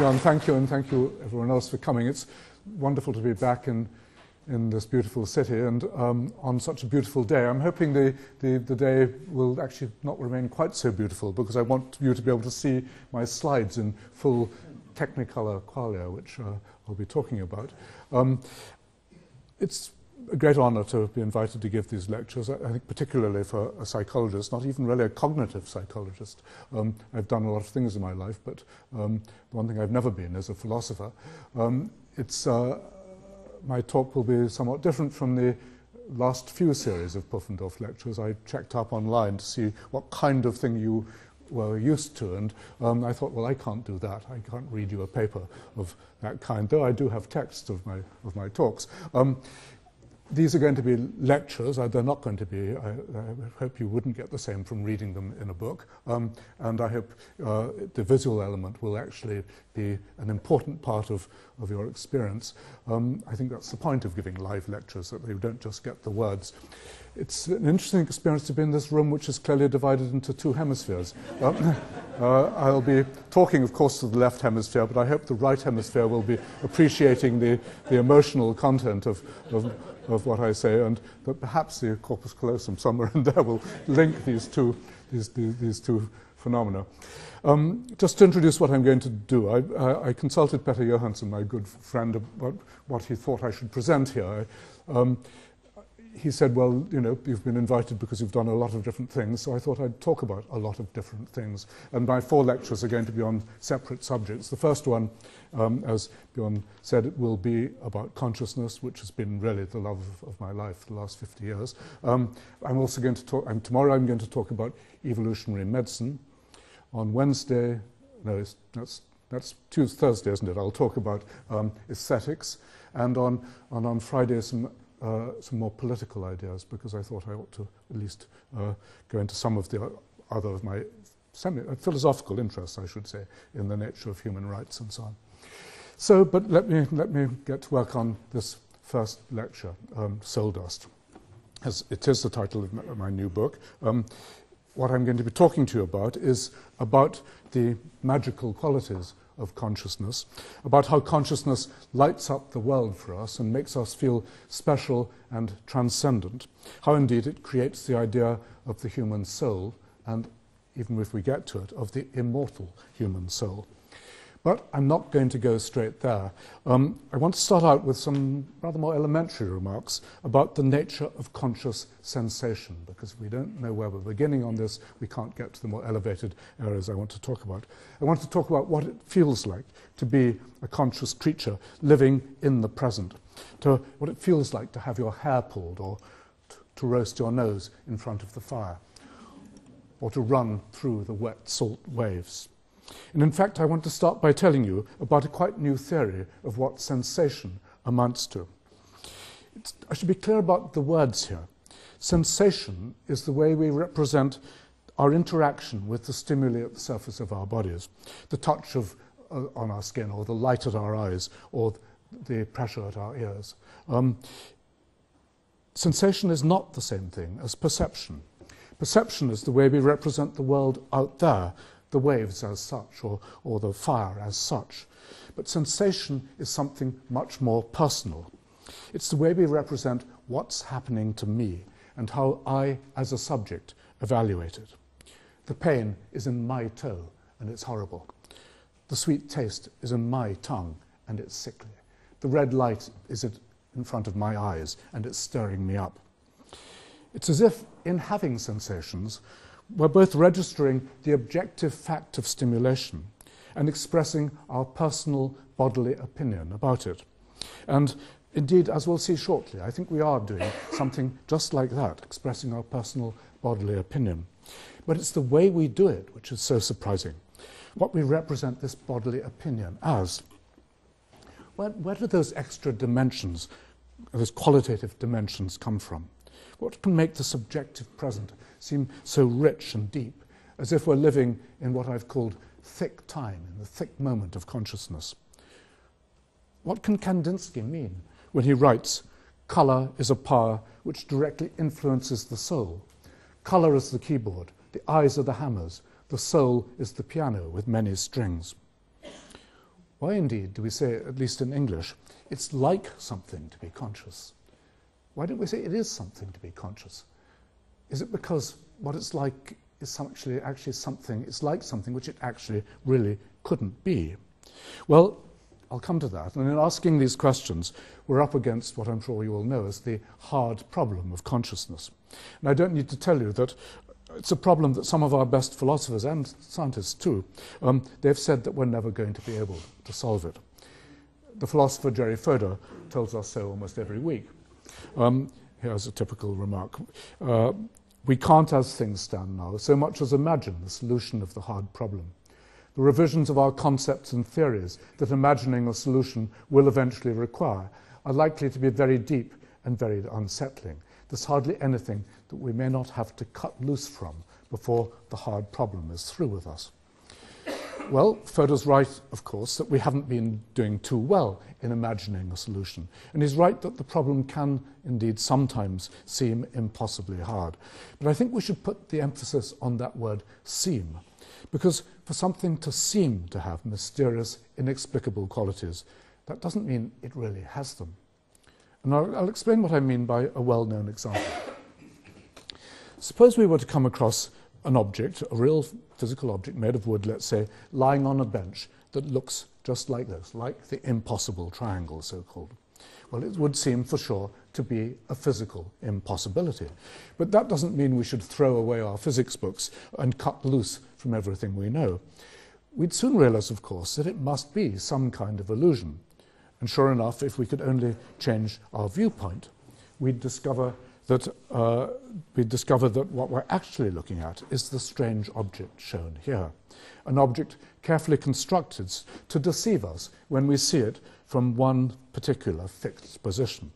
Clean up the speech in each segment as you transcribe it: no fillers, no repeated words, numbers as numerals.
John, thank you, and thank you everyone else for coming. It's wonderful to be back in this beautiful city and on such a beautiful day. I'm hoping the day will actually not remain quite so beautiful, because I want you to be able to see my slides in full Technicolor qualia, which I'll be talking about. It's a great honor to be invited to give these lectures, I think particularly for a psychologist, not even really a cognitive psychologist. I've done a lot of things in my life, but the one thing I've never been is a philosopher. My talk will be somewhat different from the last few series of Pufendorf lectures. I checked up online to see what kind of thing you were used to, and I thought, well, I can't do that. I can't read you a paper of that kind, though I do have texts of my talks. These are going to be lectures. They're not going to be, I hope you wouldn't get the same from reading them in a book. And I hope the visual element will actually be an important part of your experience. I think that's the point of giving live lectures, that you don't just get the words. It's an interesting experience to be in this room, which is clearly divided into two hemispheres. I'll be talking, of course, to the left hemisphere, but I hope the right hemisphere will be appreciating the emotional content of what I say, and that perhaps the corpus callosum somewhere in there will link these two phenomena. Just to introduce what I'm going to do, I consulted Peter Johansson, my good friend, about what he thought I should present here. He said, well, you know, you've been invited because you've done a lot of different things, so I thought I'd talk about a lot of different things. And my 4 lectures are going to be on separate subjects. The first one, as Bjorn said, it will be about consciousness, which has been really the love of my life the last 50 years. I'm also going to talk, tomorrow I'm going to talk about evolutionary medicine. On Wednesday, no, that's Tuesday, Thursday, isn't it? I'll talk about aesthetics. And on Friday, some more political ideas, because I thought I ought to at least go into some of the other of my philosophical interests, I should say, in the nature of human rights and so on. So, but let me get to work on this first lecture, Soul Dust, as it is the title of my new book. What I'm going to be talking to you about is about the magical qualities of consciousness, about how consciousness lights up the world for us and makes us feel special and transcendent, how indeed it creates the idea of the human soul, and even if we get to it, of the immortal human soul. But I'm not going to go straight there. I want to start out with some rather more elementary remarks about the nature of conscious sensation, because if we don't know where we're beginning on this, we can't get to the more elevated areas I want to talk about. I want to talk about what it feels like to be a conscious creature living in the present, to what it feels like to have your hair pulled, or to roast your nose in front of the fire, or to run through the wet salt waves. And in fact, I want to start by telling you about a quite new theory of what sensation amounts to. I should be clear about the words here. Sensation is the way we represent our interaction with the stimuli at the surface of our bodies, the touch on our skin, or the light at our eyes, or the pressure at our ears. Sensation is not the same thing as perception. Perception is the way we represent the world out there, the waves as such, or the fire as such. But sensation is something much more personal. It's the way we represent what's happening to me and how I, as a subject, evaluate it. The pain is in my toe, and it's horrible. The sweet taste is in my tongue, and it's sickly. The red light is in front of my eyes, and it's stirring me up. It's as if, in having sensations, we're both registering the objective fact of stimulation and expressing our personal bodily opinion about it. And indeed, as we'll see shortly, I think we are doing something just like that, expressing our personal bodily opinion. But it's the way we do it which is so surprising. What we represent this bodily opinion as. Where do those extra dimensions, those qualitative dimensions, come from? What can make the subjective present seem so rich and deep, as if we're living in what I've called thick time, in the thick moment of consciousness? What can Kandinsky mean when he writes, "Colour is a power which directly influences the soul. Colour is the keyboard, the eyes are the hammers, the soul is the piano with many strings." Why indeed do we say, at least in English, it's like something to be conscious? Why don't we say it is something to be conscious? Is it because what it's like is actually something, it's like something which it actually really couldn't be? Well, I'll come to that. And in asking these questions, we're up against what I'm sure you all know as the hard problem of consciousness. And I don't need to tell you that it's a problem that some of our best philosophers and scientists too, they've said that we're never going to be able to solve it. The philosopher Jerry Fodor tells us so almost every week. Here's a typical remark. We can't, as things stand now, so much as imagine the solution of the hard problem. The revisions of our concepts and theories that imagining a solution will eventually require are likely to be very deep and very unsettling. There's hardly anything that we may not have to cut loose from before the hard problem is through with us. Well, Fodor's right, of course, that we haven't been doing too well in imagining a solution. And he's right that the problem can indeed sometimes seem impossibly hard. But I think we should put the emphasis on that word seem, because for something to seem to have mysterious, inexplicable qualities, that doesn't mean it really has them. And I'll explain what I mean by a well-known example. Suppose we were to come across an object, a real physical object made of wood, let's say, lying on a bench that looks just like this, like the impossible triangle, so-called. Well, it would seem for sure to be a physical impossibility. But that doesn't mean we should throw away our physics books and cut loose from everything we know. We'd soon realize, of course, that it must be some kind of illusion. And sure enough, if we could only change our viewpoint, we'd discover that what we're actually looking at is the strange object shown here, an object carefully constructed to deceive us when we see it from one particular fixed position.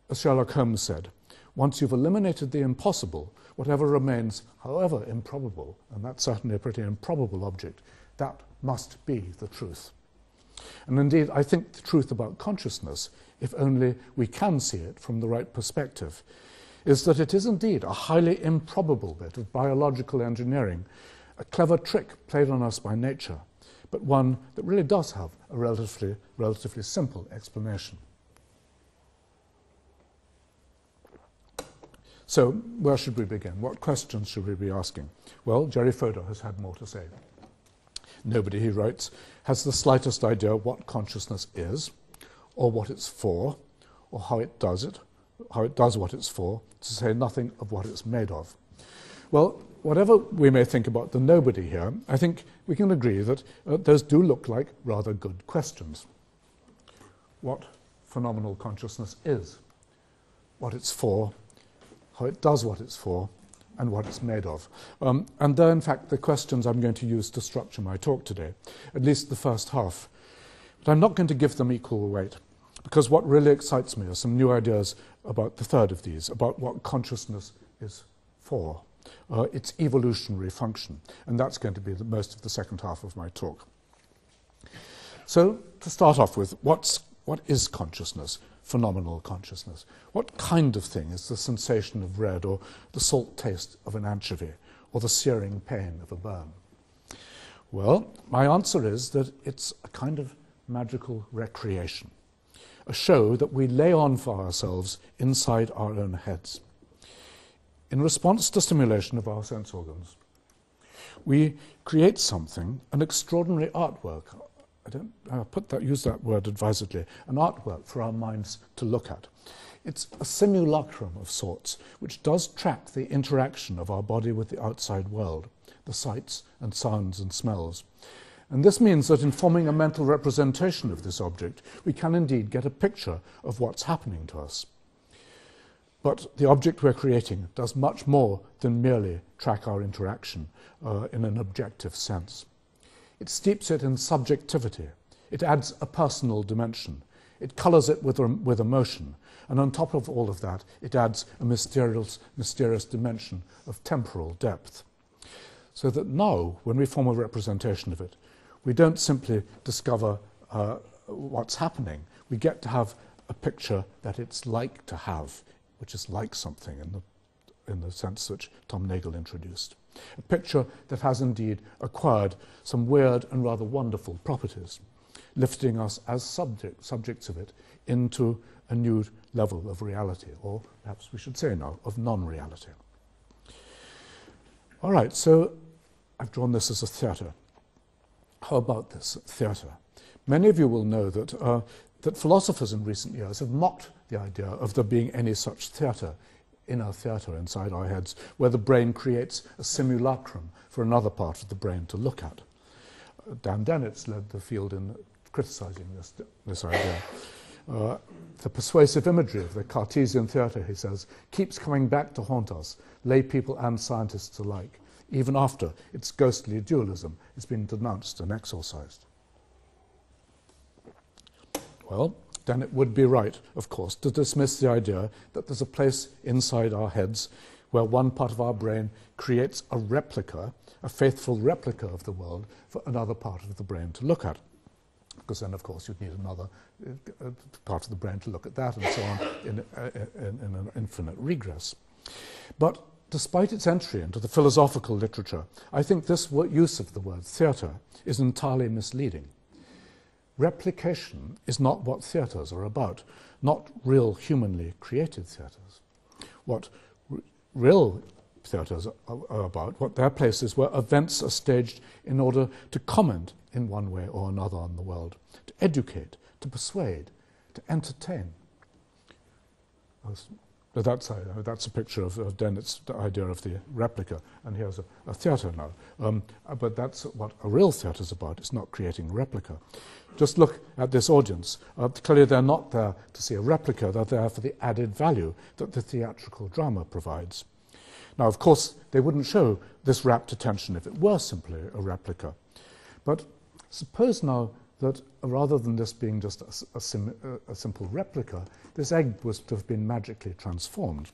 As Sherlock Holmes said, once you've eliminated the impossible, whatever remains, however improbable, and that's certainly a pretty improbable object, that must be the truth. And indeed, I think the truth about consciousness, if only we can see it from the right perspective, is that it is indeed a highly improbable bit of biological engineering, a clever trick played on us by nature, but one that really does have a relatively simple explanation. So, where should we begin? What questions should we be asking? Well, Jerry Fodor has had more to say. Nobody, he writes, has the slightest idea what consciousness is, or what it's for, or how it does what it's for, to say nothing of what it's made of. Well, whatever we may think about the nobody here, I think we can agree that those do look like rather good questions. What phenomenal consciousness is, what it's for, how it does what it's for, and what it's made of. And they're, in fact, the questions I'm going to use to structure my talk today, at least the first half. But I'm not going to give them equal weight, because what really excites me are some new ideas about the third of these, about what consciousness is for, its evolutionary function. And that's going to be most of the second half of my talk. So, to start off with, what is consciousness? Phenomenal consciousness. What kind of thing is the sensation of red, or the salt taste of an anchovy, or the searing pain of a burn? Well, my answer is that it's a kind of magical recreation, a show that we lay on for ourselves inside our own heads. In response to stimulation of our sense organs, we create something, an extraordinary artwork. I don't use that word advisedly, an artwork for our minds to look at. It's a simulacrum of sorts, which does track the interaction of our body with the outside world, the sights and sounds and smells. And this means that in forming a mental representation of this object, we can indeed get a picture of what's happening to us. But the object we're creating does much more than merely track our interaction in an objective sense. It steeps it in subjectivity. It adds a personal dimension. It colours it with emotion. And on top of all of that, it adds a mysterious dimension of temporal depth. So that now, when we form a representation of it, we don't simply discover what's happening. We get to have a picture that it's like to have, which is like something in the sense which Tom Nagel introduced. A picture that has indeed acquired some weird and rather wonderful properties, lifting us as subjects of it into a new level of reality, or perhaps we should say now, of non-reality. All right, so I've drawn this as a theatre. How about this theatre? Many of you will know that, that philosophers in recent years have mocked the idea of there being any such theatre, inner theatre inside our heads, where the brain creates a simulacrum for another part of the brain to look at. Dan Dennett's led the field in criticising this idea. The persuasive imagery of the Cartesian theatre, he says, keeps coming back to haunt us, lay people and scientists alike, even after its ghostly dualism has been denounced and exorcised. Well, Dennett would be right, of course, to dismiss the idea that there's a place inside our heads where one part of our brain creates a replica, a faithful replica of the world for another part of the brain to look at. Because then, of course, you'd need another part of the brain to look at that and so on in an infinite regress. But despite its entry into the philosophical literature, I think this use of the word theatre is entirely misleading. Replication is not what theatres are about, not real humanly created theatres. What real theatres are about, what their place is, where events are staged in order to comment in one way or another on the world, to educate, to persuade, to entertain. That's a picture of Dennett's idea of the replica, and here's a theatre now. But that's what a real theatre is about. It's not creating a replica. Just look at this audience. Clearly they're not there to see a replica, they're there for the added value that the theatrical drama provides. Now, of course, they wouldn't show this rapt attention if it were simply a replica. But suppose now that rather than this being just a simple replica, this egg was to have been magically transformed.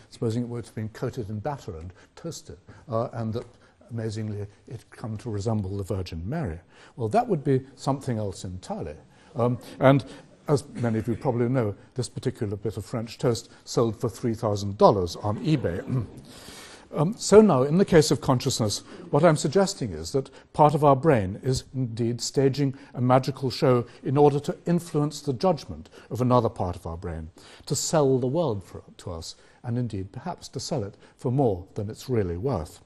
Supposing it were to have been coated in batter and toasted, and that, amazingly, it come to resemble the Virgin Mary. Well, that would be something else entirely. And as many of you probably know, this particular bit of French toast sold for $3,000 on eBay. So now, in the case of consciousness, what I'm suggesting is that part of our brain is indeed staging a magical show in order to influence the judgment of another part of our brain, to sell the world to us, and indeed perhaps to sell it for more than it's really worth.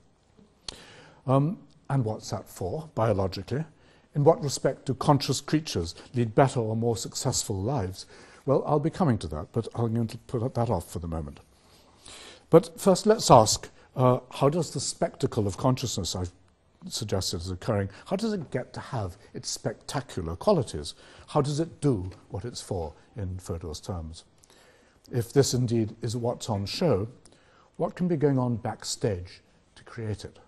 And what's that for, biologically? In what respect do conscious creatures lead better or more successful lives? Well, I'll be coming to that, but I'm going to put that off for the moment. But first, let's ask, how does the spectacle of consciousness I've suggested is occurring, how does it get to have its spectacular qualities? How does it do what it's for, in Fodor's terms? If this indeed is what's on show, what can be going on backstage to create it?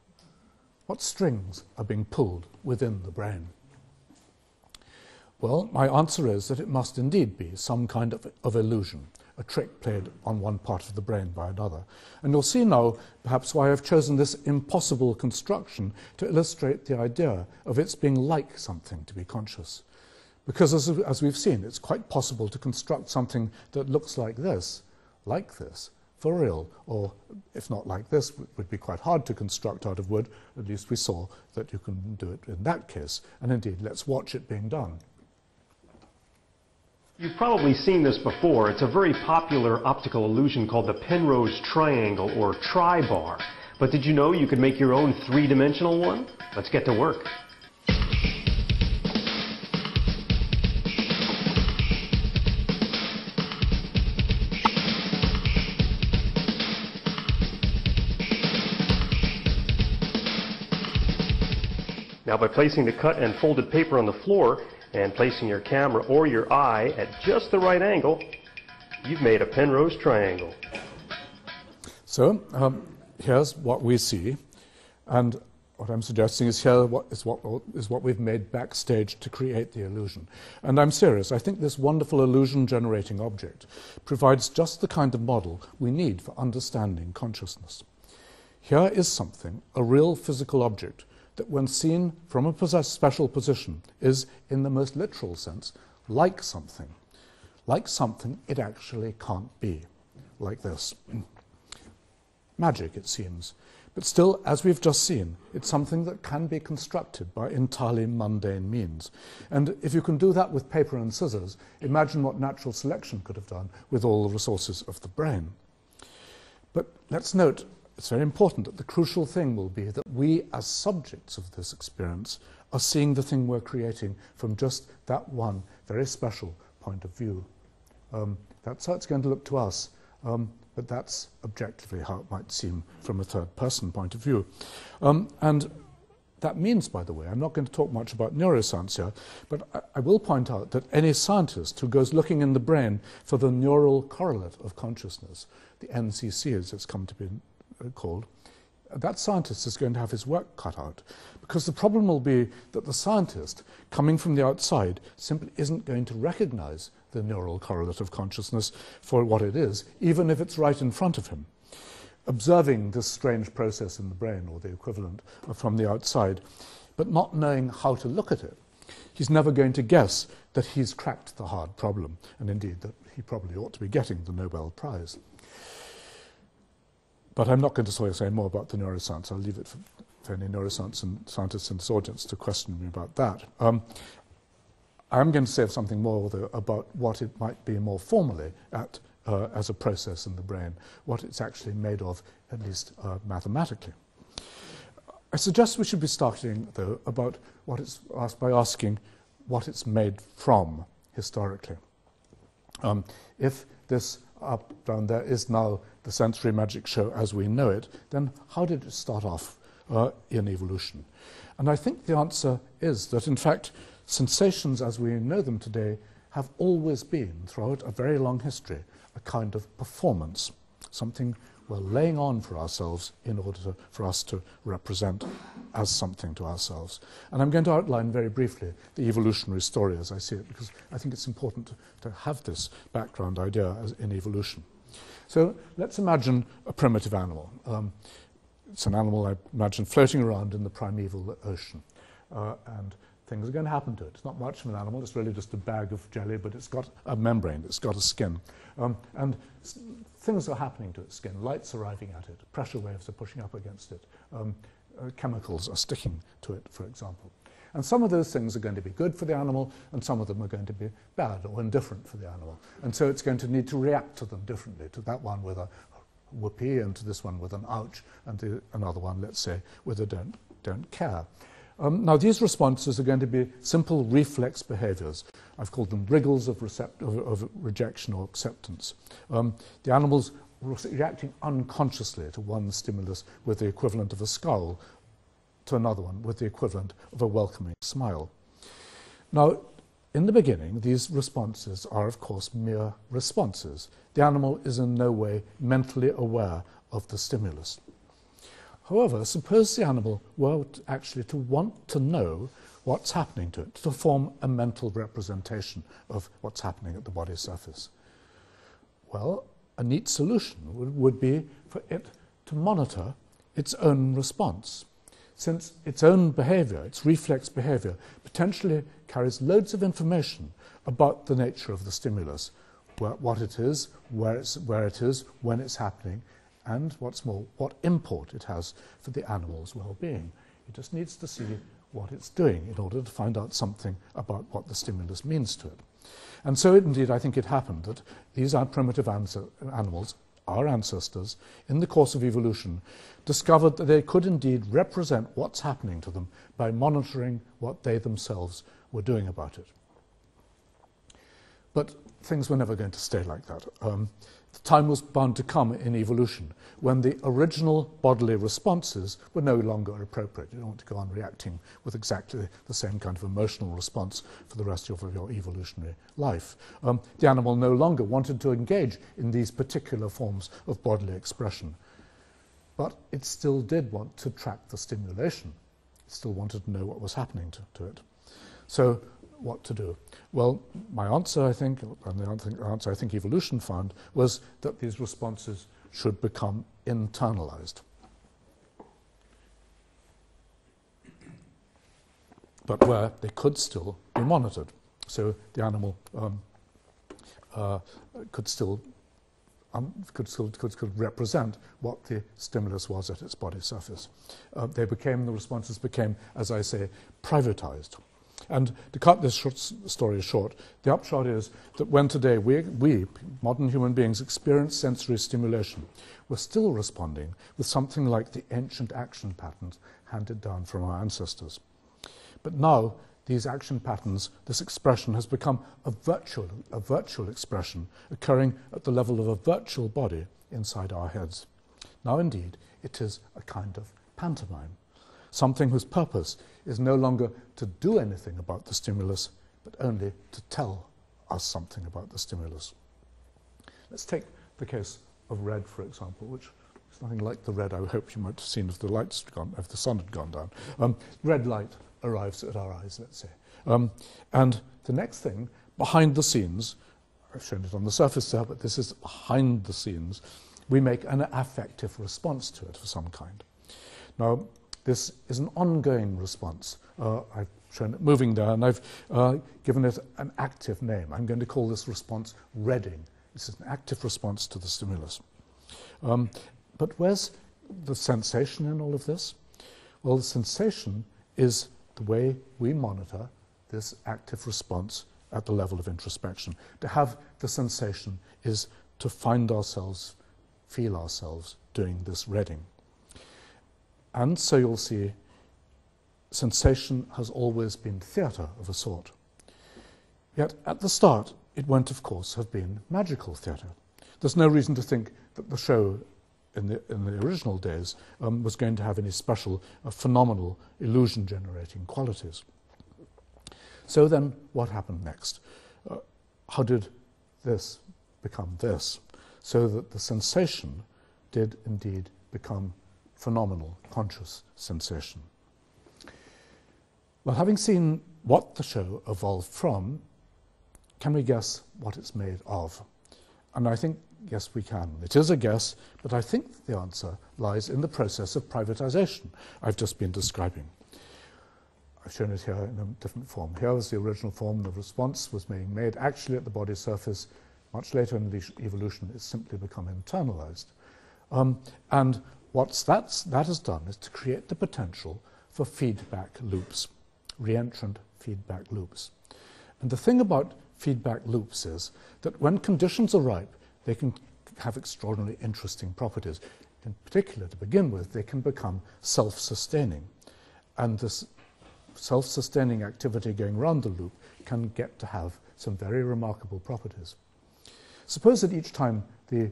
What strings are being pulled within the brain? Well, my answer is that it must indeed be some kind of illusion, a trick played on one part of the brain by another. And you'll see now perhaps why I've chosen this impossible construction to illustrate the idea of its being like something to be conscious. Because as we've seen, it's quite possible to construct something that looks like this, for real, or if not like this, it would be quite hard to construct out of wood. At least we saw that you can do it in that case. And indeed, let's watch it being done. You've probably seen this before. It's a very popular optical illusion called the Penrose triangle, or tri-bar. But did you know you could make your own three-dimensional one? Let's get to work. Now, by placing the cut and folded paper on the floor and placing your camera or your eye at just the right angle, you've made a Penrose triangle. So here's what we see, and what I'm suggesting is here is what we've made backstage to create the illusion. And I'm serious. I think this wonderful illusion-generating object provides just the kind of model we need for understanding consciousness. Here is something, a real physical object, that when seen from a special position is, in the most literal sense, like something it actually can't be, like this. magic, it seems. But still, as we've just seen, it's something that can be constructed by entirely mundane means. And if you can do that with paper and scissors, imagine what natural selection could have done with all the resources of the brain. But let's note, it's very important that the crucial thing will be that we, as subjects of this experience, are seeing the thing we're creating from just that one very special point of view. That's how it's going to look to us. But that's objectively how it might seem from a third-person point of view. And that means, by the way, I'm not going to talk much about neuroscience here, but I will point out that any scientist who goes looking in the brain for the neural correlate of consciousness, the NCC as it's come to be called, that scientist is going to have his work cut out, because the problem will be that the scientist, coming from the outside, simply isn't going to recognize the neural correlate of consciousness for what it is, even if it's right in front of him. Observing this strange process in the brain, or the equivalent, from the outside, but not knowing how to look at it, he's never going to guess that he's cracked the hard problem, and indeed that he probably ought to be getting the Nobel Prize. But I'm not going to say more about the neuroscience. I'll leave it for any neuroscience and scientists in this audience to question me about that. I'm going to say something more though, about what it might be more formally as a process in the brain, what it's actually made of, at least mathematically. I suggest we should be starting, though, about what it's by asking what it's made from historically. If this up down there is now the sensory magic show as we know it, then how did it start off in evolution? And I think the answer is that, in fact, sensations as we know them today have always been, throughout a very long history, a kind of performance, something we're laying on for ourselves in order for us to represent as something to ourselves. And I'm going to outline very briefly the evolutionary story as I see it, because I think it's important to have this background idea in evolution. So let's imagine a primitive animal. It's an animal, I imagine, floating around in the primeval ocean. And things are going to happen to it. It's not much of an animal, it's really just a bag of jelly, but it's got a membrane, it's got a skin. And things are happening to its skin. Light's arriving at it, pressure waves are pushing up against it, chemicals are sticking to it, for example. And some of those things are going to be good for the animal, and some of them are going to be bad or indifferent for the animal. And so it's going to need to react to them differently, to that one with a whoopee, and to this one with an ouch, and to another one, let's say, with a don't care. Now, these responses are going to be simple reflex behaviors. I've called them wriggles of rejection or acceptance. The animal's reacting unconsciously to one stimulus with the equivalent of a scowl, to another one with the equivalent of a welcoming smile. Now, in the beginning, these responses are, of course, mere responses. The animal is in no way mentally aware of the stimulus. However, suppose the animal were actually to want to know what's happening to it, to form a mental representation of what's happening at the body surface. Well, a neat solution would be for it to monitor its own response, since its own behavior, its reflex behavior, potentially carries loads of information about the nature of the stimulus, what it is, where it is, when it's happening, and what's more, what import it has for the animal's well-being. It just needs to see what it's doing in order to find out something about what the stimulus means to it. And so indeed I think it happened that these primitive animals, our ancestors, in the course of evolution, discovered that they could indeed represent what's happening to them by monitoring what they themselves were doing about it. But things were never going to stay like that. The time was bound to come in evolution when the original bodily responses were no longer appropriate. You don't want to go on reacting with exactly the same kind of emotional response for the rest of your evolutionary life. The animal no longer wanted to engage in these particular forms of bodily expression. But it still did want to track the stimulation. It still wanted to know what was happening to it. So what to do? Well, my answer, I think, and the answer I think evolution found, was that these responses should become internalized. But where they could still be monitored. So the animal could still could represent what the stimulus was at its body surface. The responses became, as I say, privatized. And to cut this story short, the upshot is that when today we, modern human beings, experience sensory stimulation, we're still responding with something like the ancient action patterns handed down from our ancestors. But now, these action patterns, this expression has become a virtual expression occurring at the level of a virtual body inside our heads. Now, indeed, it is a kind of pantomime, something whose purpose is no longer to do anything about the stimulus, but only to tell us something about the stimulus. Let's take the case of red, for example, which is nothing like the red I hope you might have seen if the sun had gone down. Red light arrives at our eyes, let's say. And the next thing, behind the scenes, I've shown it on the surface there, but this is behind the scenes, we make an affective response to it of some kind. Now, this is an ongoing response. I've shown it moving there, and I've given it an active name. I'm going to call this response redding. This is an active response to the stimulus. But where's the sensation in all of this? Well, the sensation is the way we monitor this active response at the level of introspection. To have the sensation is to find ourselves, feel ourselves doing this redding. And so you'll see sensation has always been theatre of a sort. Yet at the start, it won't, of course, have been magical theatre. There's no reason to think that the show in the original days was going to have any special phenomenal illusion-generating qualities. So then, what happened next? How did this become this? So that the sensation did indeed become phenomenal, conscious sensation. Well, having seen what the show evolved from, can we guess what it's made of? And I think, yes, we can. It is a guess, but I think the answer lies in the process of privatization I've just been describing. I've shown it here in a different form. Here was the original form. The response was being made actually at the body surface. Much later in evolution, it's simply become internalized. And what that has done is to create the potential for feedback loops, reentrant feedback loops. And the thing about feedback loops is that when conditions are ripe, they can have extraordinarily interesting properties. In particular, to begin with, they can become self-sustaining. And this self-sustaining activity going round the loop can get to have some very remarkable properties. Suppose that each time the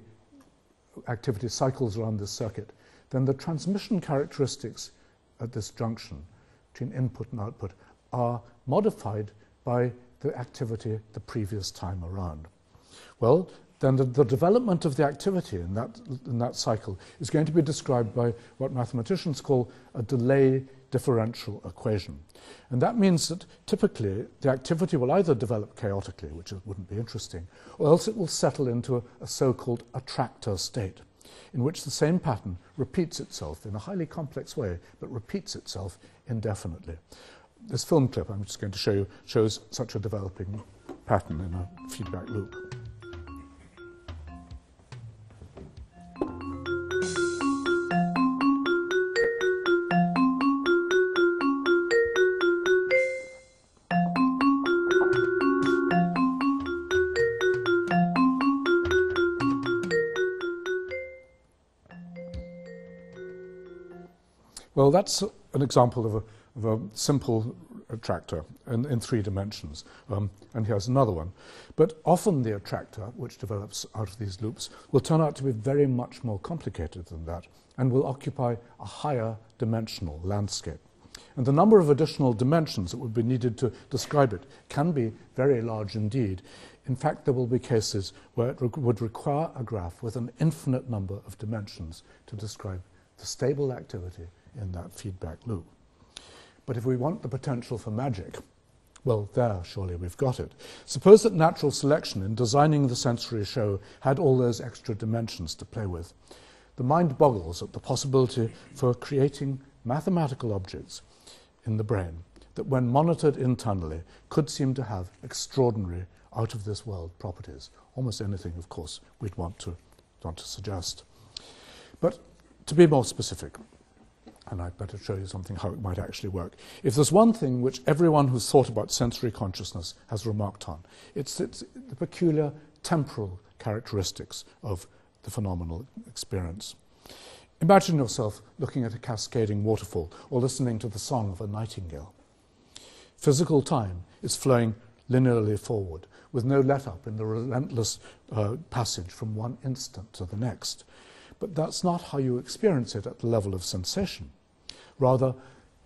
activity cycles around this circuit, then the transmission characteristics at this junction between input and output are modified by the activity the previous time around. Well, then the development of the activity in that cycle is going to be described by what mathematicians call a delay differential equation. And that means that typically the activity will either develop chaotically, which wouldn't be interesting, or else it will settle into a so-called attractor state, in which the same pattern repeats itself in a highly complex way, but repeats itself indefinitely. This film clip I'm just going to show you shows such a developing pattern in a feedback loop. Well, that's an example of a simple attractor in 3 dimensions. And here's another one. But often the attractor, which develops out of these loops, will turn out to be very much more complicated than that and will occupy a higher dimensional landscape. And the number of additional dimensions that would be needed to describe it can be very large indeed. In fact, there will be cases where it would require a graph with an infinite number of dimensions to describe the stable activity in that feedback loop. But if we want the potential for magic, well, there, surely we've got it. Suppose that natural selection in designing the sensory show had all those extra dimensions to play with. The mind boggles at the possibility for creating mathematical objects in the brain that, when monitored internally, could seem to have extraordinary, out-of-this-world properties. Almost anything, of course, we'd want to want to suggest. But to be more specific, and I'd better show you something how it might actually work. If there's one thing which everyone who's thought about sensory consciousness has remarked on, it's the peculiar temporal characteristics of the phenomenal experience. Imagine yourself looking at a cascading waterfall or listening to the song of a nightingale. Physical time is flowing linearly forward, with no let-up in the relentless passage from one instant to the next. But that's not how you experience it at the level of sensation. Rather,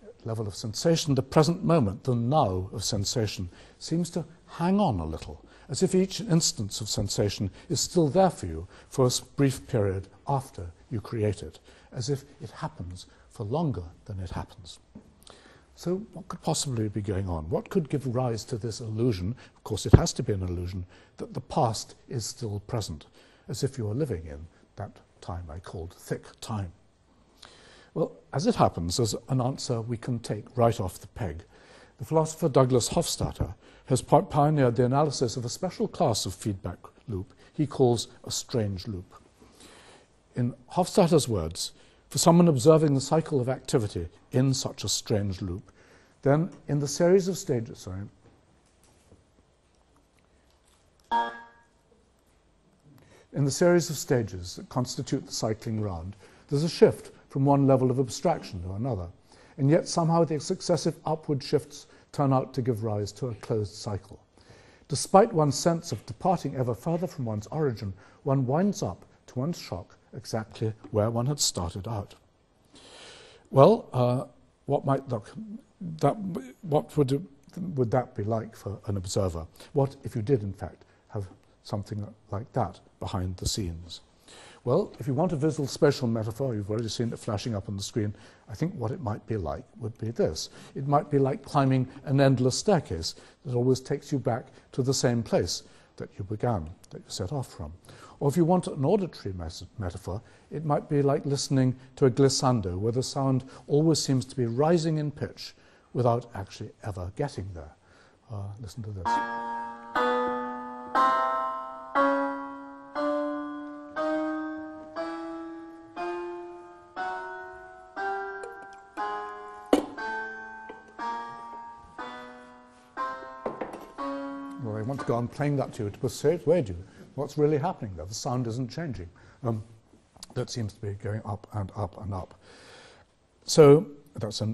at the level of sensation, the present moment, the now of sensation, seems to hang on a little, as if each instance of sensation is still there for you for a brief period after you create it, as if it happens for longer than it happens. So what could possibly be going on? What could give rise to this illusion, of course it has to be an illusion, that the past is still present, as if you are living in that time I called thick time? Well, as it happens, there's an answer we can take right off the peg. The philosopher Douglas Hofstadter has pioneered the analysis of a special class of feedback loop he calls a strange loop. In Hofstadter's words, for someone observing the cycle of activity in such a strange loop, then in the series of stages, in the series of stages that constitute the cycling round, there's a shift from one level of abstraction to another, and yet somehow the successive upward shifts turn out to give rise to a closed cycle. Despite one's sense of departing ever further from one's origin, one winds up, to one's shock, exactly where one had started out. Well, what would that be like for an observer? What if you did, in fact, have something like that behind the scenes? Well, if you want a visual spatial metaphor, you've already seen it flashing up on the screen, I think what it might be like would be this. It might be like climbing an endless staircase that always takes you back to the same place that you began, that you set off from. Or if you want an auditory metaphor, it might be like listening to a glissando, where the sound always seems to be rising in pitch without actually ever getting there. Listen to this. Well, I want to go on playing that to you to persuade you what's really happening there. The sound isn't changing. That seems to be going up and up and up. So that's a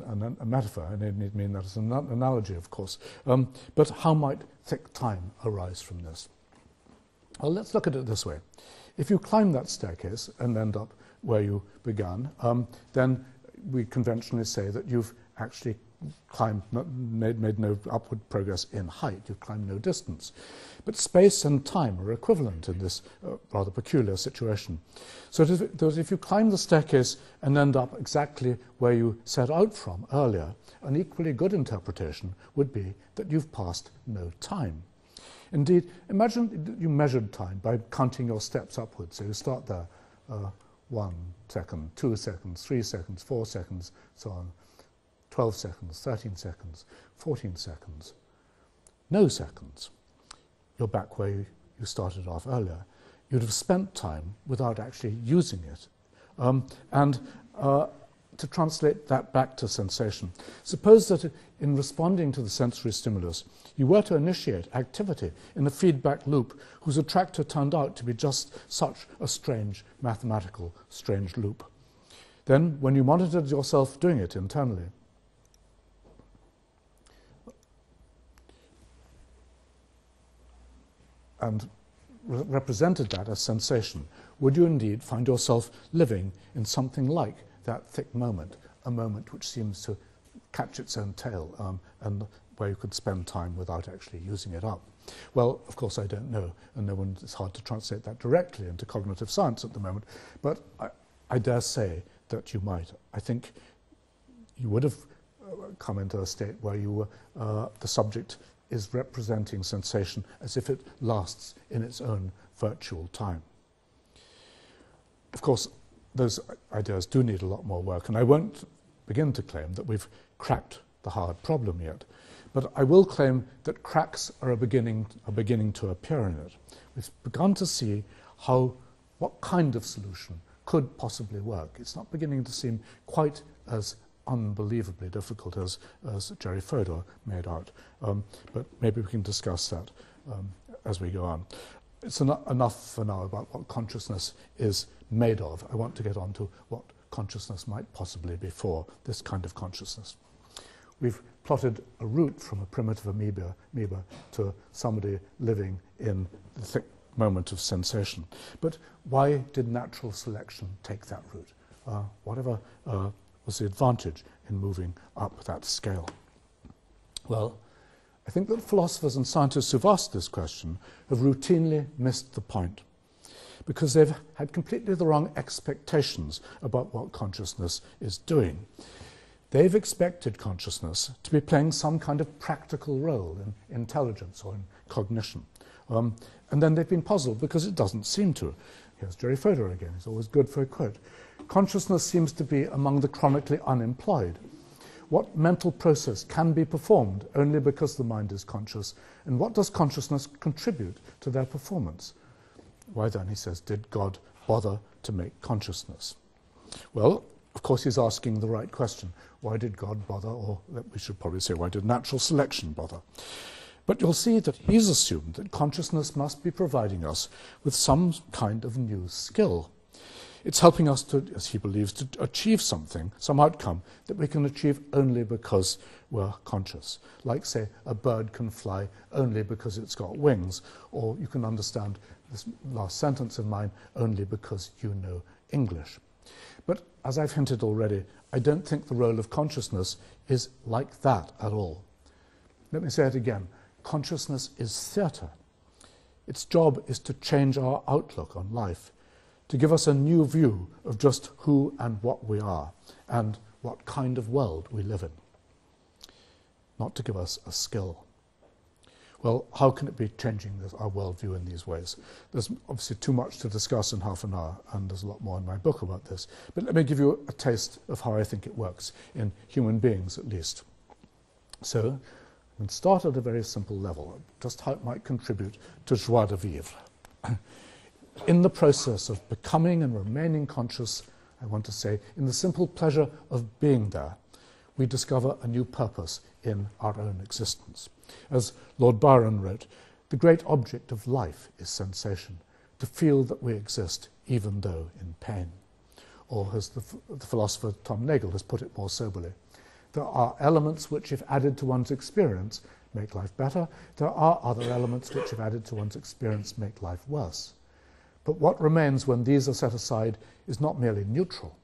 metaphor, and I didn't mean that as an analogy, of course. But how might thick time arise from this? Well, let's look at it this way. If you climb that staircase and end up where you began, then we conventionally say that you've actually made no upward progress in height. You've climbed no distance. But space and time are equivalent in this rather peculiar situation. So if you climb the staircase and end up exactly where you set out from earlier, an equally good interpretation would be that you've passed no time. Indeed, imagine you measured time by counting your steps upwards. So you start there, 1 second, 2 seconds, 3 seconds, 4 seconds, so on. 12 seconds, 13 seconds, 14 seconds. No seconds. You're back where you started off earlier. You'd have spent time without actually using it. To translate that back to sensation, suppose that in responding to the sensory stimulus, you were to initiate activity in a feedback loop whose attractor turned out to be just such a strange, mathematical, strange loop. Then, when you monitored yourself doing it internally, and represented that as sensation, would you indeed find yourself living in something like that thick moment, a moment which seems to catch its own tail, and where you could spend time without actually using it up? Well, of course I don't know, and it's hard to translate that directly into cognitive science at the moment, but I dare say that you might. I think you would have come into a state where you were the subject is representing sensation as if it lasts in its own virtual time. Of course, those ideas do need a lot more work, and I won't begin to claim that we've cracked the hard problem yet, but I will claim that cracks are beginning to appear in it. We've begun to see how what kind of solution could possibly work. It's not beginning to seem quite as unbelievably difficult as Jerry Fodor made out, but maybe we can discuss that as we go on. It's enough for now about what consciousness is made of. I want to get on to what consciousness might possibly be for, this kind of consciousness. We've plotted a route from a primitive amoeba to somebody living in the thick moment of sensation. But why did natural selection take that route? Whatever was the advantage in moving up that scale? Well, I think that philosophers and scientists who've asked this question have routinely missed the point, because they've had completely the wrong expectations about what consciousness is doing. They've expected consciousness to be playing some kind of practical role in intelligence or in cognition. And then they've been puzzled because it doesn't seem to. Here's Jerry Fodor again. He's always good for a quote. Consciousness seems to be among the chronically unemployed. What mental process can be performed only because the mind is conscious, and what does consciousness contribute to their performance? Why then, he says, did God bother to make consciousness? Well, of course, he's asking the right question. Why did God bother? Or we should probably say, why did natural selection bother? But you'll see that he's assumed that consciousness must be providing us with some kind of new skill. It's helping us to, as he believes, to achieve something, some outcome that we can achieve only because we're conscious. Like, say, a bird can fly only because it's got wings, or you can understand this last sentence of mine only because you know English. But as I've hinted already, I don't think the role of consciousness is like that at all. Let me say it again. Consciousness is theatre. Its job is to change our outlook on life, to give us a new view of just who and what we are, and what kind of world we live in. Not to give us a skill. Well, how can it be changing our worldview in these ways? There's obviously too much to discuss in half an hour, and there's a lot more in my book about this. But let me give you a taste of how I think it works, in human beings at least. So, we can start at a very simple level, just how it might contribute to joie de vivre. In the process of becoming and remaining conscious, I want to say, in the simple pleasure of being there, we discover a new purpose in our own existence. As Lord Byron wrote, the great object of life is sensation, to feel that we exist even though in pain. Or as the philosopher Tom Nagel has put it more soberly, there are elements which, if added to one's experience, make life better. There are other elements which, if added to one's experience, make life worse. But what remains when these are set aside is not merely neutral,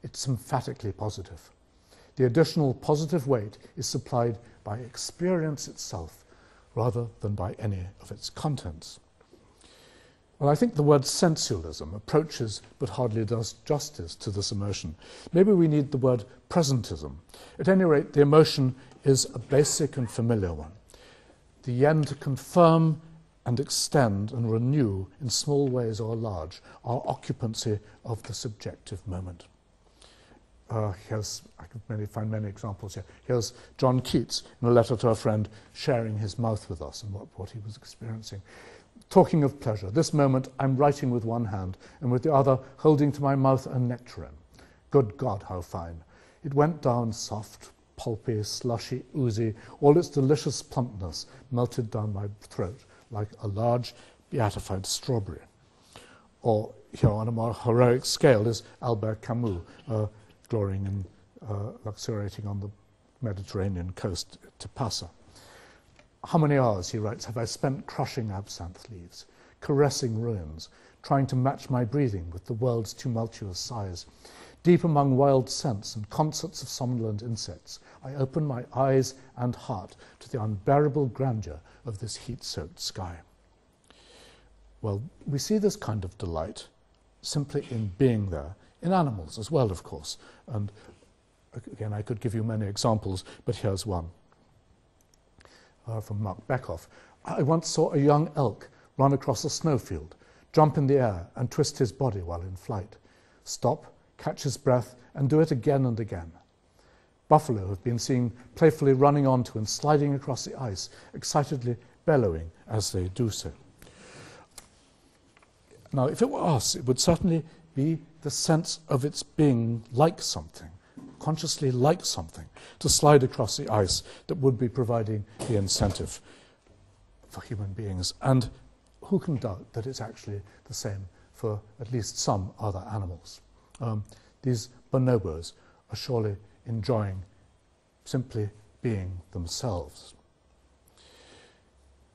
it's emphatically positive. The additional positive weight is supplied by experience itself rather than by any of its contents. Well, I think the word sensualism approaches but hardly does justice to this emotion. Maybe we need the word presentism. At any rate, the emotion is a basic and familiar one. The yen to confirm and extend and renew in small ways or large our occupancy of the subjective moment. I could find many examples here. Here's John Keats in a letter to a friend sharing his mouth with us and what he was experiencing. Talking of pleasure, this moment I'm writing with one hand and with the other holding to my mouth a nectarine. Good God, how fine. It went down soft, pulpy, slushy, oozy, all its delicious plumpness melted down my throat like a large, beatified strawberry. Or here on a more heroic scale is Albert Camus, glorying and luxuriating on the Mediterranean coast to Passa. How many hours, he writes, have I spent crushing absinthe leaves, caressing ruins, trying to match my breathing with the world's tumultuous sighs. Deep among wild scents and concerts of somnolent insects, I open my eyes and heart to the unbearable grandeur of this heat-soaked sky. Well, we see this kind of delight simply in being there, in animals as well, of course. And again, I could give you many examples, but here's one. From Mark Beckhoff. I once saw a young elk run across a snowfield, jump in the air and twist his body while in flight, stop, catch his breath, and do it again and again. Buffalo have been seen playfully running onto and sliding across the ice, excitedly bellowing as they do so. Now, if it were us, it would certainly be the sense of its being like something, consciously like something, to slide across the ice that would be providing the incentive for human beings. And who can doubt that it's actually the same for at least some other animals? These bonobos are surely enjoying simply being themselves.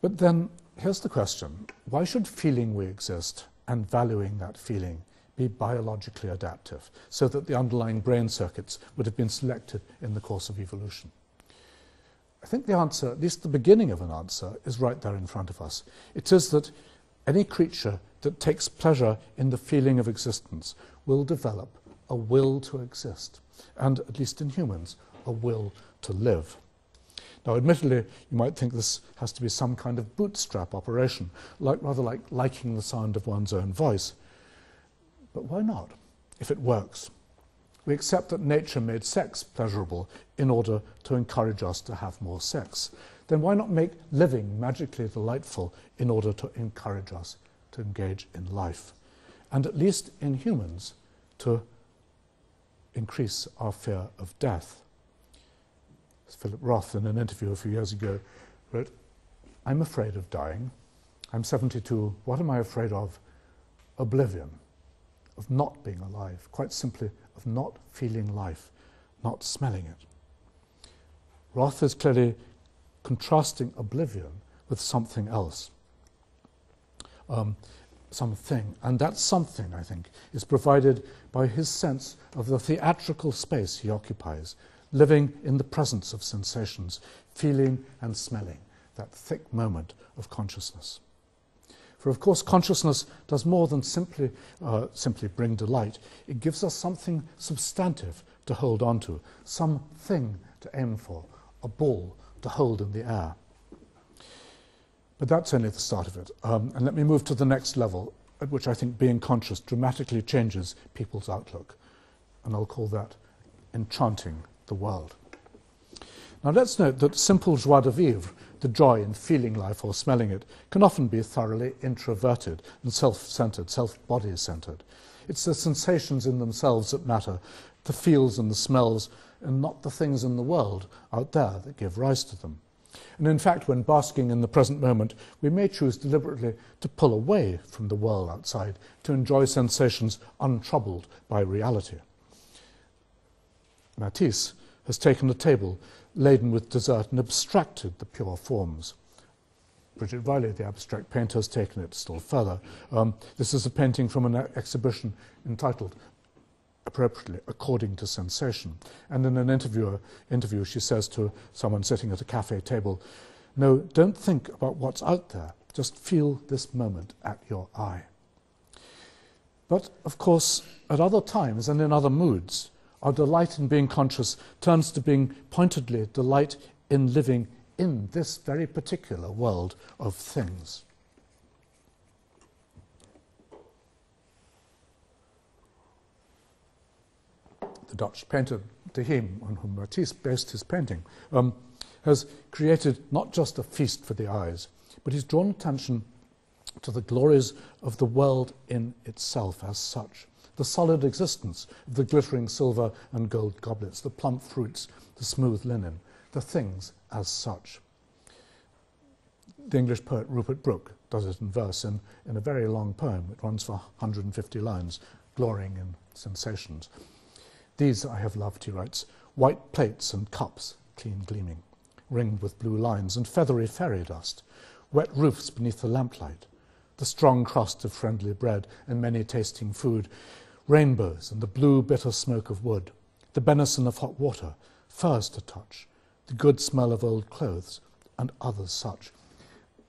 But then, here's the question. Why should feeling we exist and valuing that feeling be biologically adaptive, so that the underlying brain circuits would have been selected in the course of evolution? I think the answer, at least the beginning of an answer, is right there in front of us. It is that any creature that takes pleasure in the feeling of existence will develop a will to exist, and, at least in humans, a will to live. Now, admittedly, you might think this has to be some kind of bootstrap operation, rather like liking the sound of one's own voice. But why not, if it works? We accept that nature made sex pleasurable in order to encourage us to have more sex. Then why not make living magically delightful in order to encourage us to engage in life? And at least in humans, to increase our fear of death. As Philip Roth, in an interview a few years ago, wrote, "I'm afraid of dying. I'm 72. What am I afraid of? Oblivion, of not being alive, quite simply of not feeling life, not smelling it." Roth is clearly contrasting oblivion with something else, something. And that something, I think, is provided by his sense of the theatrical space he occupies, living in the presence of sensations, feeling and smelling, that thick moment of consciousness. For of course consciousness does more than simply bring delight. It gives us something substantive to hold on to, something to aim for, a ball to hold in the air. But that's only the start of it. And let me move to the next level, at which I think being conscious dramatically changes people's outlook. And I'll call that enchanting the world. Now let's note that simple joie de vivre, the joy in feeling life or smelling it, can often be thoroughly introverted and self-centered, self-body-centered. It's the sensations in themselves that matter, the feels and the smells, and not the things in the world out there that give rise to them. And in fact, when basking in the present moment, we may choose deliberately to pull away from the world outside, to enjoy sensations untroubled by reality. Matisse has taken a table laden with dessert and abstracted the pure forms. Bridget Riley, the abstract painter, has taken it still further. This is a painting from an exhibition entitled, appropriately, According to Sensation. And in an interview, she says to someone sitting at a cafe table, "No, don't think about what's out there. Just feel this moment at your eye." But, of course, at other times and in other moods, our delight in being conscious turns to being pointedly delight in living in this very particular world of things. The Dutch painter De Heem, on whom Matisse based his painting, has created not just a feast for the eyes, but he's drawn attention to the glories of the world in itself as such. The solid existence of the glittering silver and gold goblets, the plump fruits, the smooth linen, the things as such. The English poet Rupert Brooke does it in verse in a very long poem. It runs for 150 lines, glorying in sensations. "These I have loved," he writes, "white plates and cups, clean gleaming, ringed with blue lines and feathery fairy dust, wet roofs beneath the lamplight, the strong crust of friendly bread and many tasting food, rainbows and the blue bitter smoke of wood, the benison of hot water, furs to touch, the good smell of old clothes, and others such."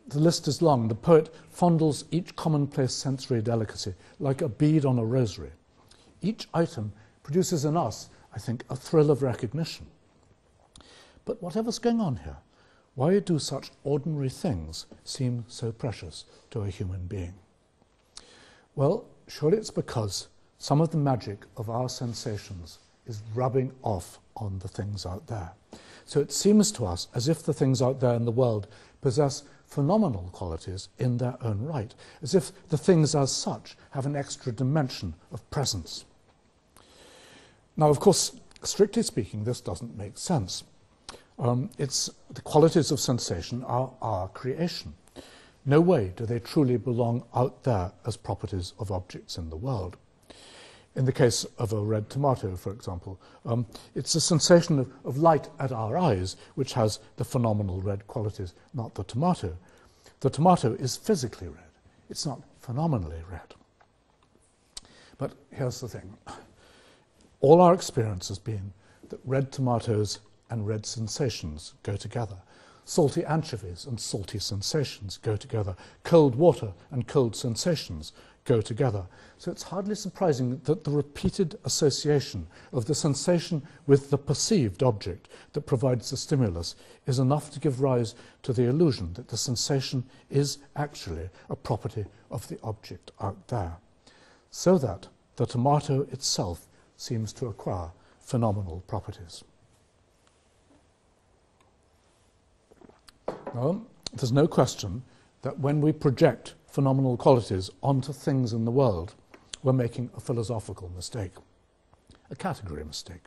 The list is long. The poet fondles each commonplace sensory delicacy like a bead on a rosary. Each item produces in us, I think, a thrill of recognition. But whatever's going on here, why do such ordinary things seem so precious to a human being? Well, surely it's because some of the magic of our sensations is rubbing off on the things out there. So it seems to us as if the things out there in the world possess phenomenal qualities in their own right, as if the things as such have an extra dimension of presence. Now, of course, strictly speaking, this doesn't make sense. The qualities of sensation are our creation. No way do they truly belong out there as properties of objects in the world. In the case of a red tomato, for example, it's the sensation of light at our eyes which has the phenomenal red qualities, not the tomato. The tomato is physically red. It's not phenomenally red. But here's the thing. All our experience has been that red tomatoes and red sensations go together. Salty anchovies and salty sensations go together. Cold water and cold sensations go together. So it's hardly surprising that the repeated association of the sensation with the perceived object that provides the stimulus is enough to give rise to the illusion that the sensation is actually a property of the object out there, so that the tomato itself seems to acquire phenomenal properties. Now, there's no question that when we project phenomenal qualities onto things in the world, we're making a philosophical mistake, a category mistake.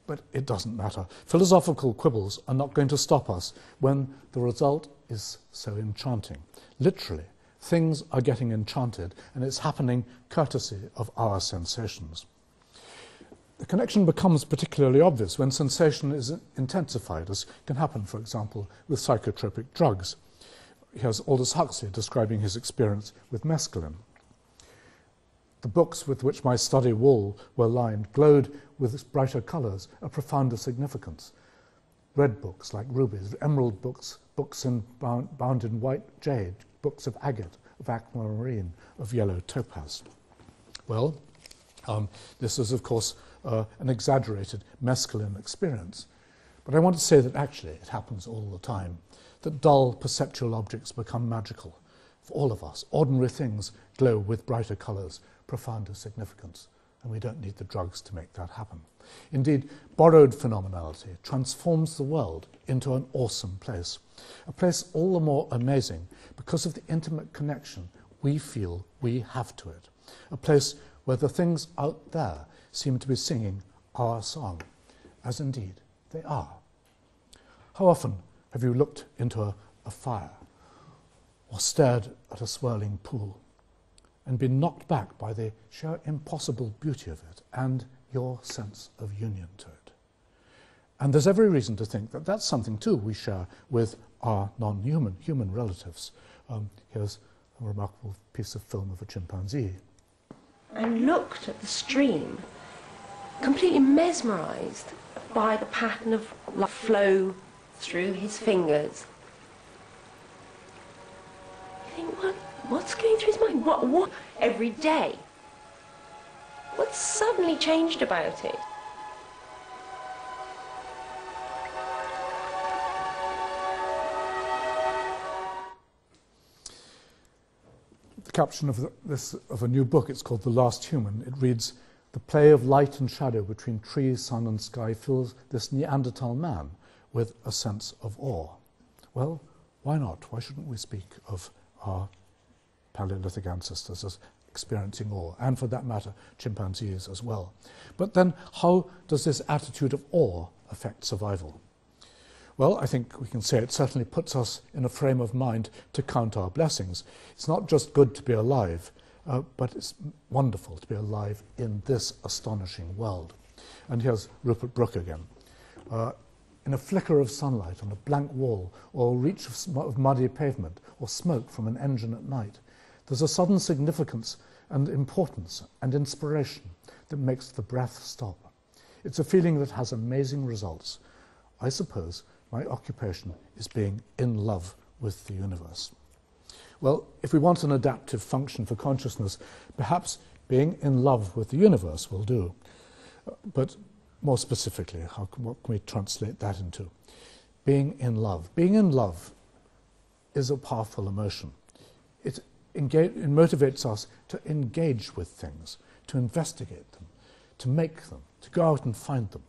But it doesn't matter. Philosophical quibbles are not going to stop us when the result is so enchanting. Literally, things are getting enchanted, and it's happening courtesy of our sensations. The connection becomes particularly obvious when sensation is intensified, as can happen, for example, with psychotropic drugs. Here's Aldous Huxley describing his experience with mescaline. The books with which my study wall were lined glowed with brighter colours, a profounder significance. Red books like rubies, emerald books, books bound in white jade, books of agate, of aquamarine, of yellow topaz. Well, this is, of course, an exaggerated mescaline experience. But I want to say that actually it happens all the time, that dull perceptual objects become magical. For all of us, ordinary things glow with brighter colours, profounder significance, and we don't need the drugs to make that happen. Indeed, borrowed phenomenality transforms the world into an awesome place, a place all the more amazing because of the intimate connection we feel we have to it, a place where the things out there seem to be singing our song, as indeed they are. How often have you looked into a fire or stared at a swirling pool and been knocked back by the sheer impossible beauty of it and your sense of union to it? And there's every reason to think that that's something too we share with our human relatives. Here's a remarkable piece of film of a chimpanzee. I looked at the stream, completely mesmerised by the pattern of flow through his fingers. You think, what's going through his mind? What every day? What's suddenly changed about it? The caption of a new book, it's called The Last Human. It reads, "The play of light and shadow between tree, sun and sky fills this Neanderthal man with a sense of awe." Well, why not? Why shouldn't we speak of our Paleolithic ancestors as experiencing awe, and for that matter, chimpanzees as well? But then how does this attitude of awe affect survival? Well, I think we can say it certainly puts us in a frame of mind to count our blessings. It's not just good to be alive, but it's wonderful to be alive in this astonishing world. And here's Rupert Brooke again. In a flicker of sunlight on a blank wall, or a reach of muddy pavement, or smoke from an engine at night, there's a sudden significance and importance and inspiration that makes the breath stop. It's a feeling that has amazing results. I suppose my occupation is being in love with the universe. Well, if we want an adaptive function for consciousness, perhaps being in love with the universe will do. But more specifically, what can we translate that into? Being in love. Being in love is a powerful emotion. It motivates us to engage with things, to investigate them, to make them, to go out and find them.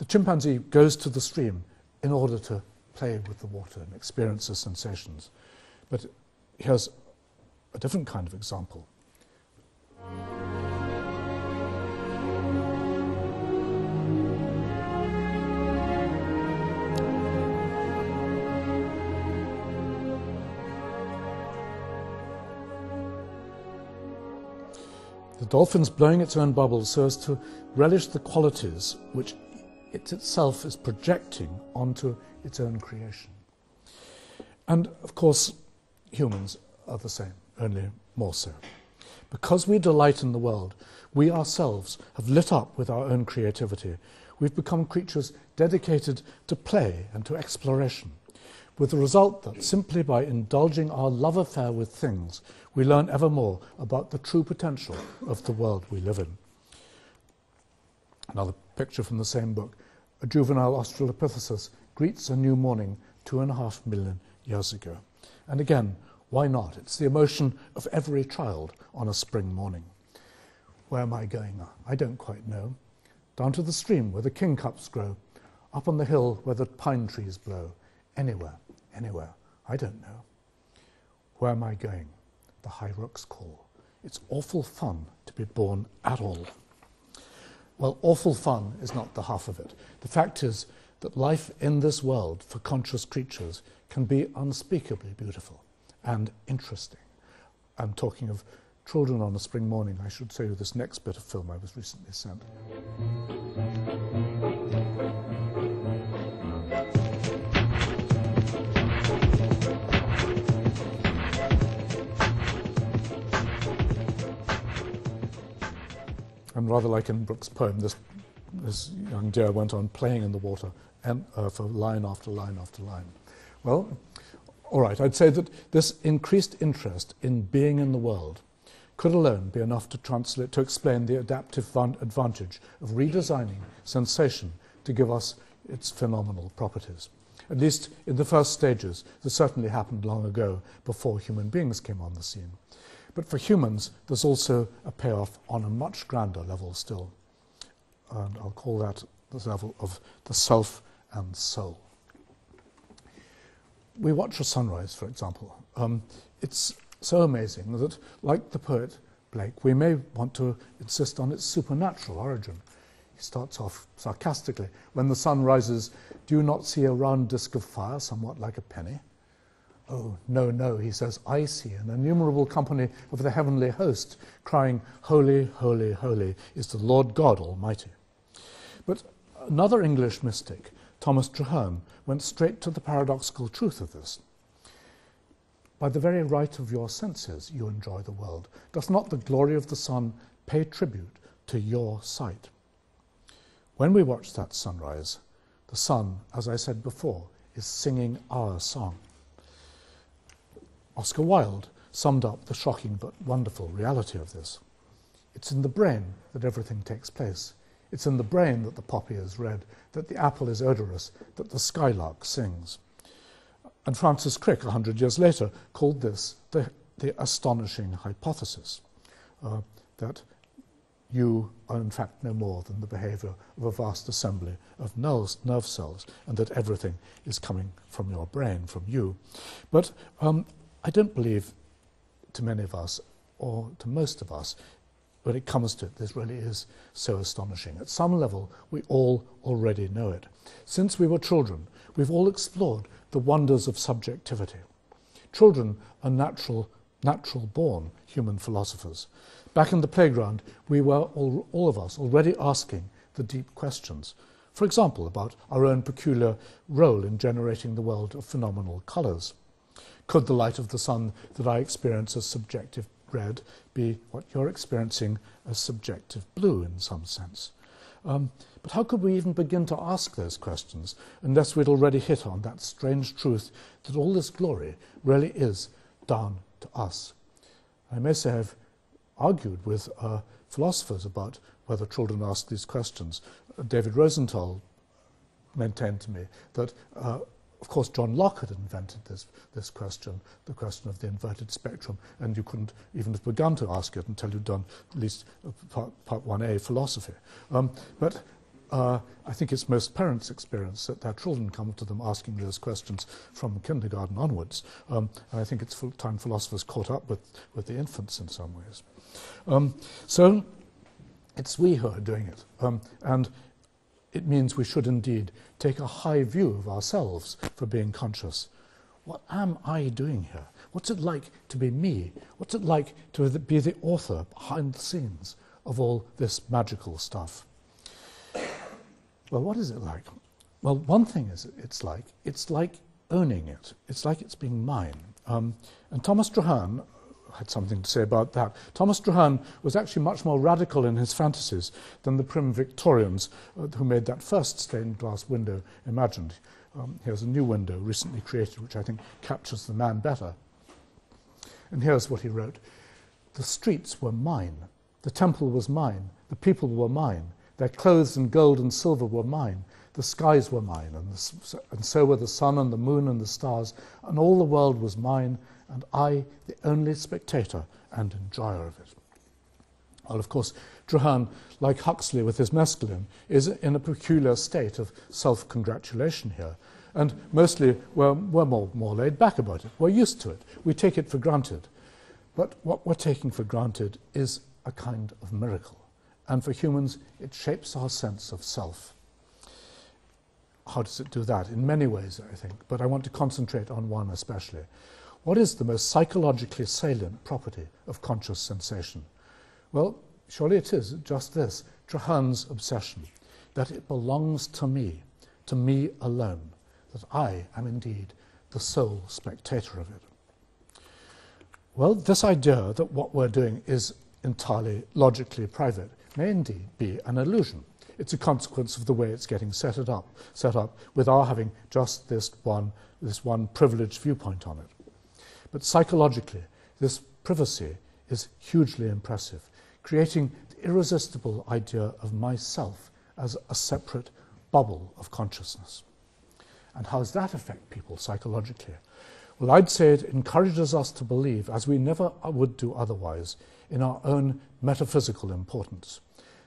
The chimpanzee goes to the stream in order to play with the water and experience the sensations. But here's a different kind of example. The dolphin's blowing its own bubbles so as to relish the qualities which it itself is projecting onto its own creation. And of course, humans are the same, only more so. Because we delight in the world, we ourselves have lit up with our own creativity. We've become creatures dedicated to play and to exploration, with the result that simply by indulging our love affair with things, we learn ever more about the true potential of the world we live in. Another picture from the same book. A juvenile Australopithecus greets a new morning 2.5 million years ago. And again, why not? It's the emotion of every child on a spring morning. Where am I going? I don't quite know. Down to the stream where the kingcups grow, up on the hill where the pine trees blow. Anywhere, anywhere, I don't know. Where am I going? The high rooks call. It's awful fun to be born at all. Well, awful fun is not the half of it. The fact is that life in this world for conscious creatures can be unspeakably beautiful and interesting. And talking of children on a spring morning, I should show you this next bit of film I was recently sent. And rather like in Brooks' poem, this young deer went on playing in the water and, for line after line after line. Well, all right, I'd say that this increased interest in being in the world could alone be enough to explain the adaptive advantage of redesigning sensation to give us its phenomenal properties. At least in the first stages, this certainly happened long ago, before human beings came on the scene. But for humans, there's also a payoff on a much grander level still. And I'll call that the level of the self and soul. We watch a sunrise, for example. It's so amazing that, like the poet Blake, we may want to insist on its supernatural origin. He starts off sarcastically. When the sun rises, do you not see a round disk of fire, somewhat like a penny? Oh, no, no, he says, I see an innumerable company of the heavenly host, crying, Holy, holy, holy is the Lord God Almighty. But another English mystic, Thomas Johann, went straight to the paradoxical truth of this. By the very right of your senses you enjoy the world. Does not the glory of the sun pay tribute to your sight? When we watch that sunrise, the sun, as I said before, is singing our song. Oscar Wilde summed up the shocking but wonderful reality of this. It's in the brain that everything takes place. It's in the brain that the poppy is red, that the apple is odorous, that the skylark sings. And Francis Crick, 100 years later, called this the astonishing hypothesis, that you are in fact no more than the behavior of a vast assembly of nerve cells, and that everything is coming from your brain, from you. But I don't believe to many of us, or to most of us, when it comes to it, this really is so astonishing. At some level, we all already know it. Since we were children, we've all explored the wonders of subjectivity. Children are natural-born human philosophers. Back in the playground, we were, all of us, already asking the deep questions. For example, about our own peculiar role in generating the world of phenomenal colours. Could the light of the sun that I experience as subjective red be what you're experiencing as subjective blue in some sense? But how could we even begin to ask those questions unless we'd already hit on that strange truth that all this glory really is down to us? I may say I've argued with philosophers about whether children ask these questions. David Rosenthal maintained to me that of course, John Locke had invented this question, the question of the inverted spectrum, and you couldn't even have begun to ask it until you'd done at least part 1A philosophy. But I think it's most parents' experience that their children come to them asking those questions from kindergarten onwards. And I think it's time philosophers caught up with the infants in some ways. So it's we who are doing it. And it means we should indeed take a high view of ourselves for being conscious. What am I doing here? What's it like to be me? What's it like to be the author behind the scenes of all this magical stuff? Well, what is it like? Well, one thing is it's like owning it. It's like it's being mine. And Thomas Johann had something to say about that. Thomas Johann was actually much more radical in his fantasies than the prim Victorians who made that first stained glass window imagined. Here's a new window recently created, which I think captures the man better. And here's what he wrote. The streets were mine. The temple was mine. The people were mine. Their clothes and gold and silver were mine. The skies were mine, and so were the sun and the moon and the stars, and all the world was mine, and I, the only spectator and enjoyer of it. Well, of course, Johann, like Huxley with his mescaline, is in a peculiar state of self-congratulation here. And mostly we're more laid back about it. We're used to it. We take it for granted. But what we're taking for granted is a kind of miracle. And for humans, it shapes our sense of self. How does it do that? In many ways, I think, but I want to concentrate on one especially. What is the most psychologically salient property of conscious sensation? Well, surely it is just this, Johann's obsession, that it belongs to me alone, that I am indeed the sole spectator of it. Well, this idea that what we're doing is entirely logically private may indeed be an illusion. It's a consequence of the way it's getting set up with our having just this one privileged viewpoint on it. But psychologically, this privacy is hugely impressive, creating the irresistible idea of myself as a separate bubble of consciousness. And how does that affect people psychologically? Well, I'd say it encourages us to believe, as we never would do otherwise, in our own metaphysical importance,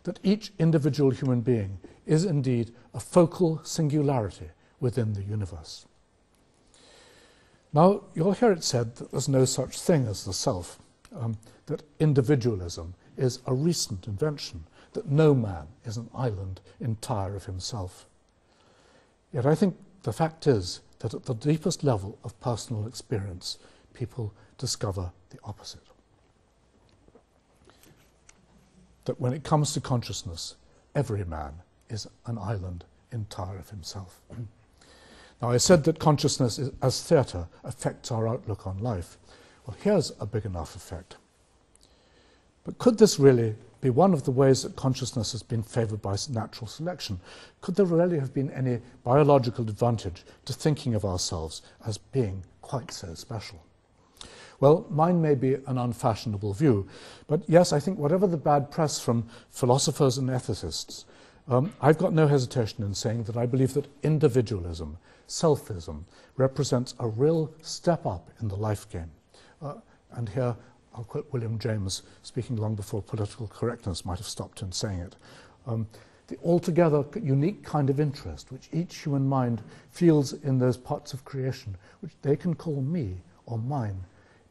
that each individual human being is indeed a focal singularity within the universe. Now, you'll hear it said that there's no such thing as the self, that individualism is a recent invention, that no man is an island entire of himself. Yet I think the fact is that at the deepest level of personal experience, people discover the opposite. That when it comes to consciousness, every man is an island entire of himself. Now, I said that consciousness as theatre affects our outlook on life. Well, here's a big enough effect. But could this really be one of the ways that consciousness has been favoured by natural selection? Could there really have been any biological advantage to thinking of ourselves as being quite so special? Well, mine may be an unfashionable view, but yes, I think whatever the bad press from philosophers and ethicists, I've got no hesitation in saying that I believe that individualism, selfism, represents a real step up in the life game. And here I'll quote William James, speaking long before political correctness might have stopped him saying it. The altogether unique kind of interest which each human mind feels in those parts of creation, which they can call me or mine,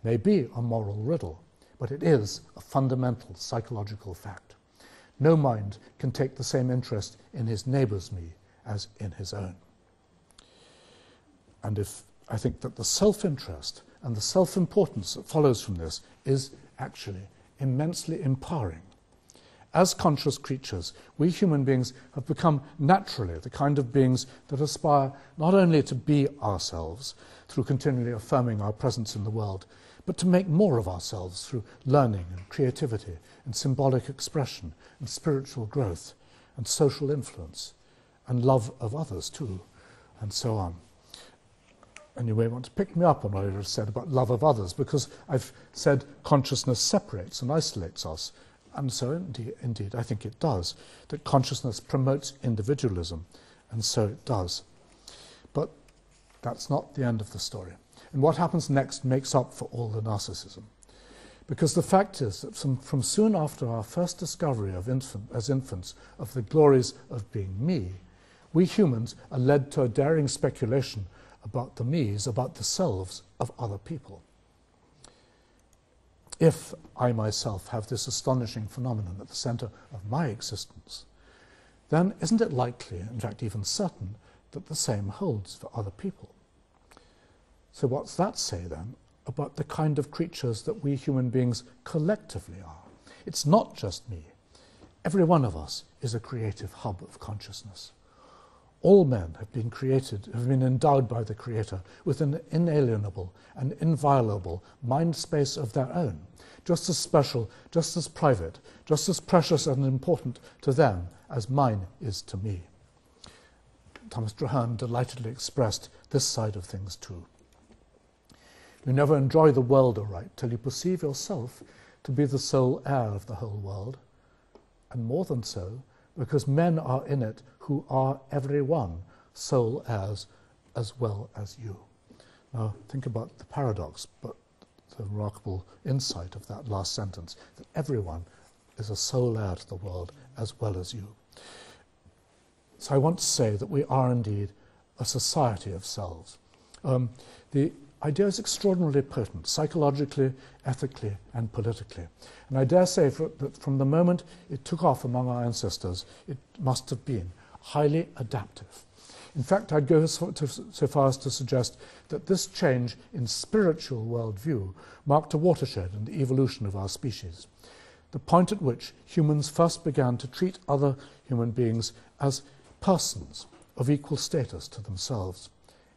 may be a moral riddle, but it is a fundamental psychological fact. No mind can take the same interest in his neighbour's me as in his own. And if I think that the self-interest and the self-importance that follows from this is actually immensely empowering. As conscious creatures, we human beings have become naturally the kind of beings that aspire not only to be ourselves through continually affirming our presence in the world, but to make more of ourselves through learning and creativity and symbolic expression and spiritual growth and social influence and love of others too, and so on. And you may want to pick me up on what I just said about love of others, because I've said consciousness separates and isolates us. And so indeed, I think it does, that consciousness promotes individualism, and so it does. But that's not the end of the story. And what happens next makes up for all the narcissism. Because the fact is that from soon after our first discovery as infants of the glories of being me, we humans are led to a daring speculation about the me's, about the selves of other people. If I myself have this astonishing phenomenon at the centre of my existence, then isn't it likely, in fact even certain, that the same holds for other people? So what's that say then about the kind of creatures that we human beings collectively are? It's not just me. Every one of us is a creative hub of consciousness. All men have been created, have been endowed by the Creator with an inalienable and inviolable mind space of their own, just as special, just as private, just as precious and important to them as mine is to me. Thomas Johann delightedly expressed this side of things too. You never enjoy the world aright till you perceive yourself to be the sole heir of the whole world, and more than so, because men are in it who are every one sole heirs as well as you. Now think about the paradox, but the remarkable insight of that last sentence, that everyone is a sole heir to the world as well as you. So I want to say that we are indeed a society of selves. The idea is extraordinarily potent, psychologically, ethically, and politically. And I dare say that from the moment it took off among our ancestors, it must have been highly adaptive. In fact, I'd go so far as to suggest that this change in spiritual worldview marked a watershed in the evolution of our species, the point at which humans first began to treat other human beings as persons of equal status to themselves,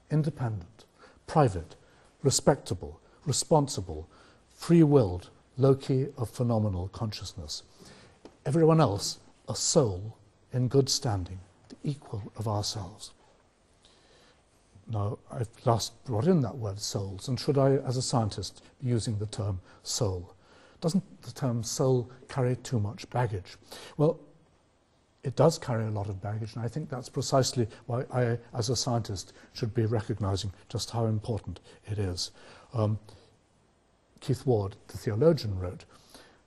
independent, private, respectable, responsible, free-willed, loci of phenomenal consciousness. Everyone else a soul in good standing, the equal of ourselves. Now, I've last brought in that word souls, and should I, as a scientist, be using the term soul? Doesn't the term soul carry too much baggage? Well, it does carry a lot of baggage, and I think that's precisely why I, as a scientist, should be recognizing just how important it is. Keith Ward, the theologian, wrote,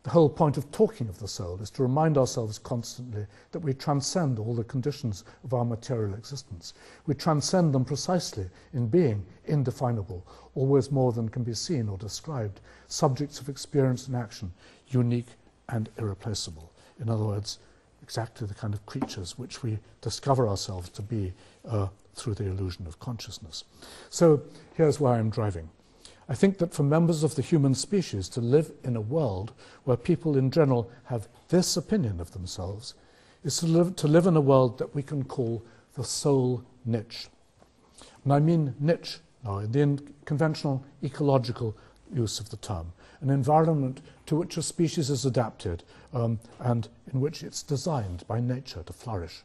"The whole point of talking of the soul is to remind ourselves constantly that we transcend all the conditions of our material existence. We transcend them precisely in being indefinable, always more than can be seen or described, subjects of experience and action, unique and irreplaceable." In other words, exactly the kind of creatures which we discover ourselves to be through the illusion of consciousness. So here's where I'm driving. I think that for members of the human species to live in a world where people in general have this opinion of themselves is to live in a world that we can call the soul niche. And I mean niche now in the conventional ecological use of the term, an environment to which a species is adapted and in which it's designed by nature to flourish.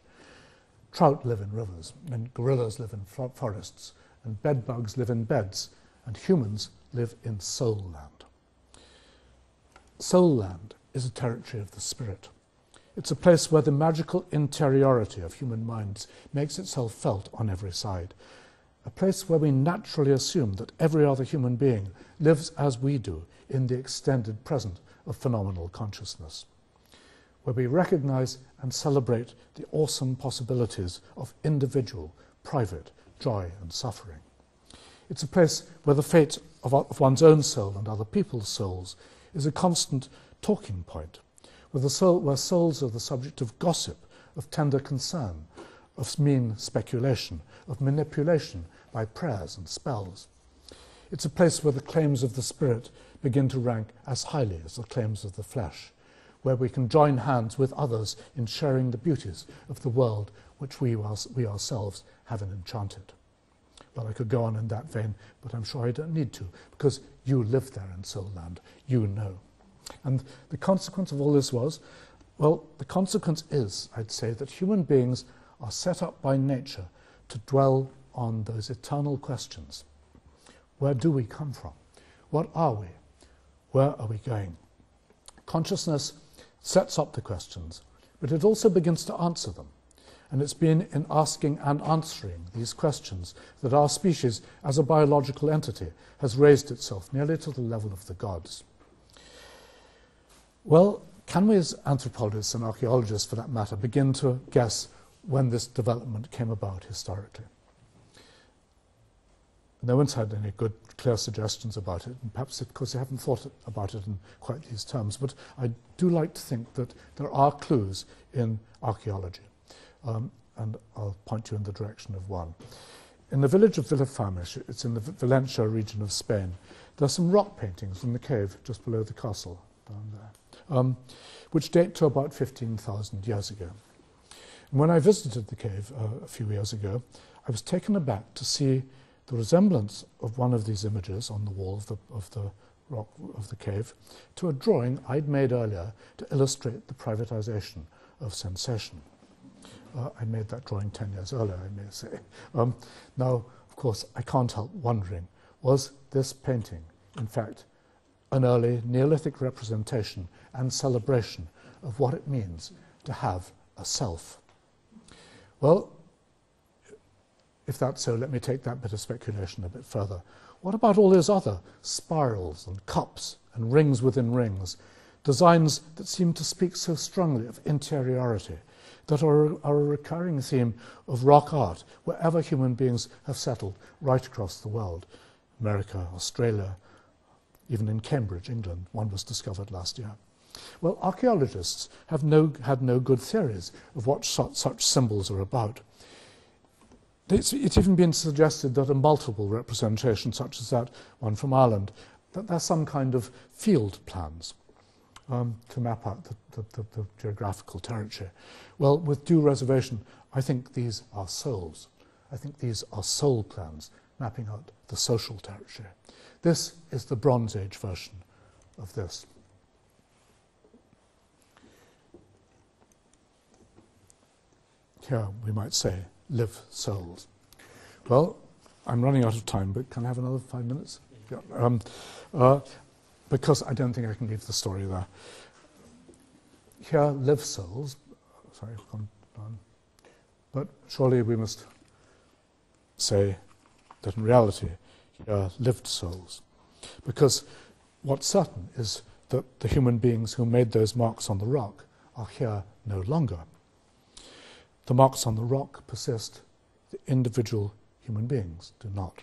Trout live in rivers, and gorillas live in forests, and bedbugs live in beds, and humans live in soul land. Soul land is a territory of the spirit. It's a place where the magical interiority of human minds makes itself felt on every side. A place where we naturally assume that every other human being lives as we do in the extended present of phenomenal consciousness, where we recognize and celebrate the awesome possibilities of individual, private joy and suffering. It's a place where the fate of one's own soul and other people's souls is a constant talking point, where souls are the subject of gossip, of tender concern, of mean speculation, of manipulation by prayers and spells. It's a place where the claims of the spirit begin to rank as highly as the claims of the flesh, where we can join hands with others in sharing the beauties of the world which we ourselves have enchanted. Well, I could go on in that vein, but I'm sure I don't need to, because you live there in Soul Land, you know. And the consequence of all this was, well, the consequence is, I'd say, that human beings are set up by nature to dwell on those eternal questions. Where do we come from? What are we? Where are we going? Consciousness sets up the questions, but it also begins to answer them. And it's been in asking and answering these questions that our species, as a biological entity, has raised itself nearly to the level of the gods. Well, can we as anthropologists and archaeologists, for that matter, begin to guess when this development came about historically? No one's had any good, clear suggestions about it, and perhaps because they haven't thought about it in quite these terms. But I do like to think that there are clues in archaeology, and I'll point you in the direction of one. In the village of Villafamish, it's in the Valencia region of Spain, there are some rock paintings from the cave just below the castle, down there, which date to about 15,000 years ago. And when I visited the cave a few years ago, I was taken aback to see the resemblance of one of these images on the wall of the rock of the cave to a drawing I'd made earlier to illustrate the privatization of sensation. I made that drawing 10 years earlier, I may say. Now, of course, I can't help wondering, was this painting, in fact, an early Neolithic representation and celebration of what it means to have a self? Well, if that's so, let me take that bit of speculation a bit further. What about all those other spirals and cups and rings within rings, designs that seem to speak so strongly of interiority, that are a recurring theme of rock art wherever human beings have settled right across the world? America, Australia, even in Cambridge, England, one was discovered last year. Well, archaeologists have had no good theories of what such symbols are about. It's even been suggested that a multiple representation, such as that one from Ireland, that there's some kind of field plans to map out the geographical territory. Well, with due reservation, I think these are souls. I think these are soul plans mapping out the social territory. This is the Bronze Age version of this. Here we might say, live souls. Well, I'm running out of time, but can I have another 5 minutes? Yeah. Because I don't think I can leave the story there. Here live souls. Sorry, I've gone down. But surely we must say that in reality, here lived souls. Because what's certain is that the human beings who made those marks on the rock are here no longer. The marks on the rock persist, the individual human beings do not.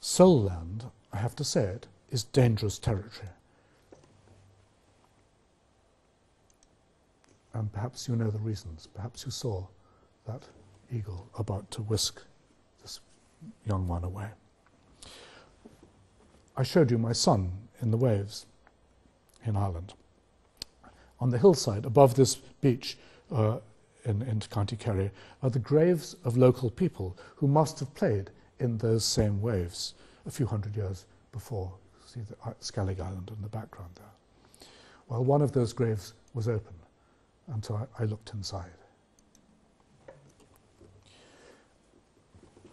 Soul land, I have to say it, is dangerous territory. And perhaps you know the reasons. Perhaps you saw that eagle about to whisk this young one away. I showed you my son in the waves in Ireland. On the hillside above this beach in County Kerry are the graves of local people who must have played in those same waves a few hundred years before. See the Skellig Island in the background there. Well, one of those graves was open, and so I looked inside.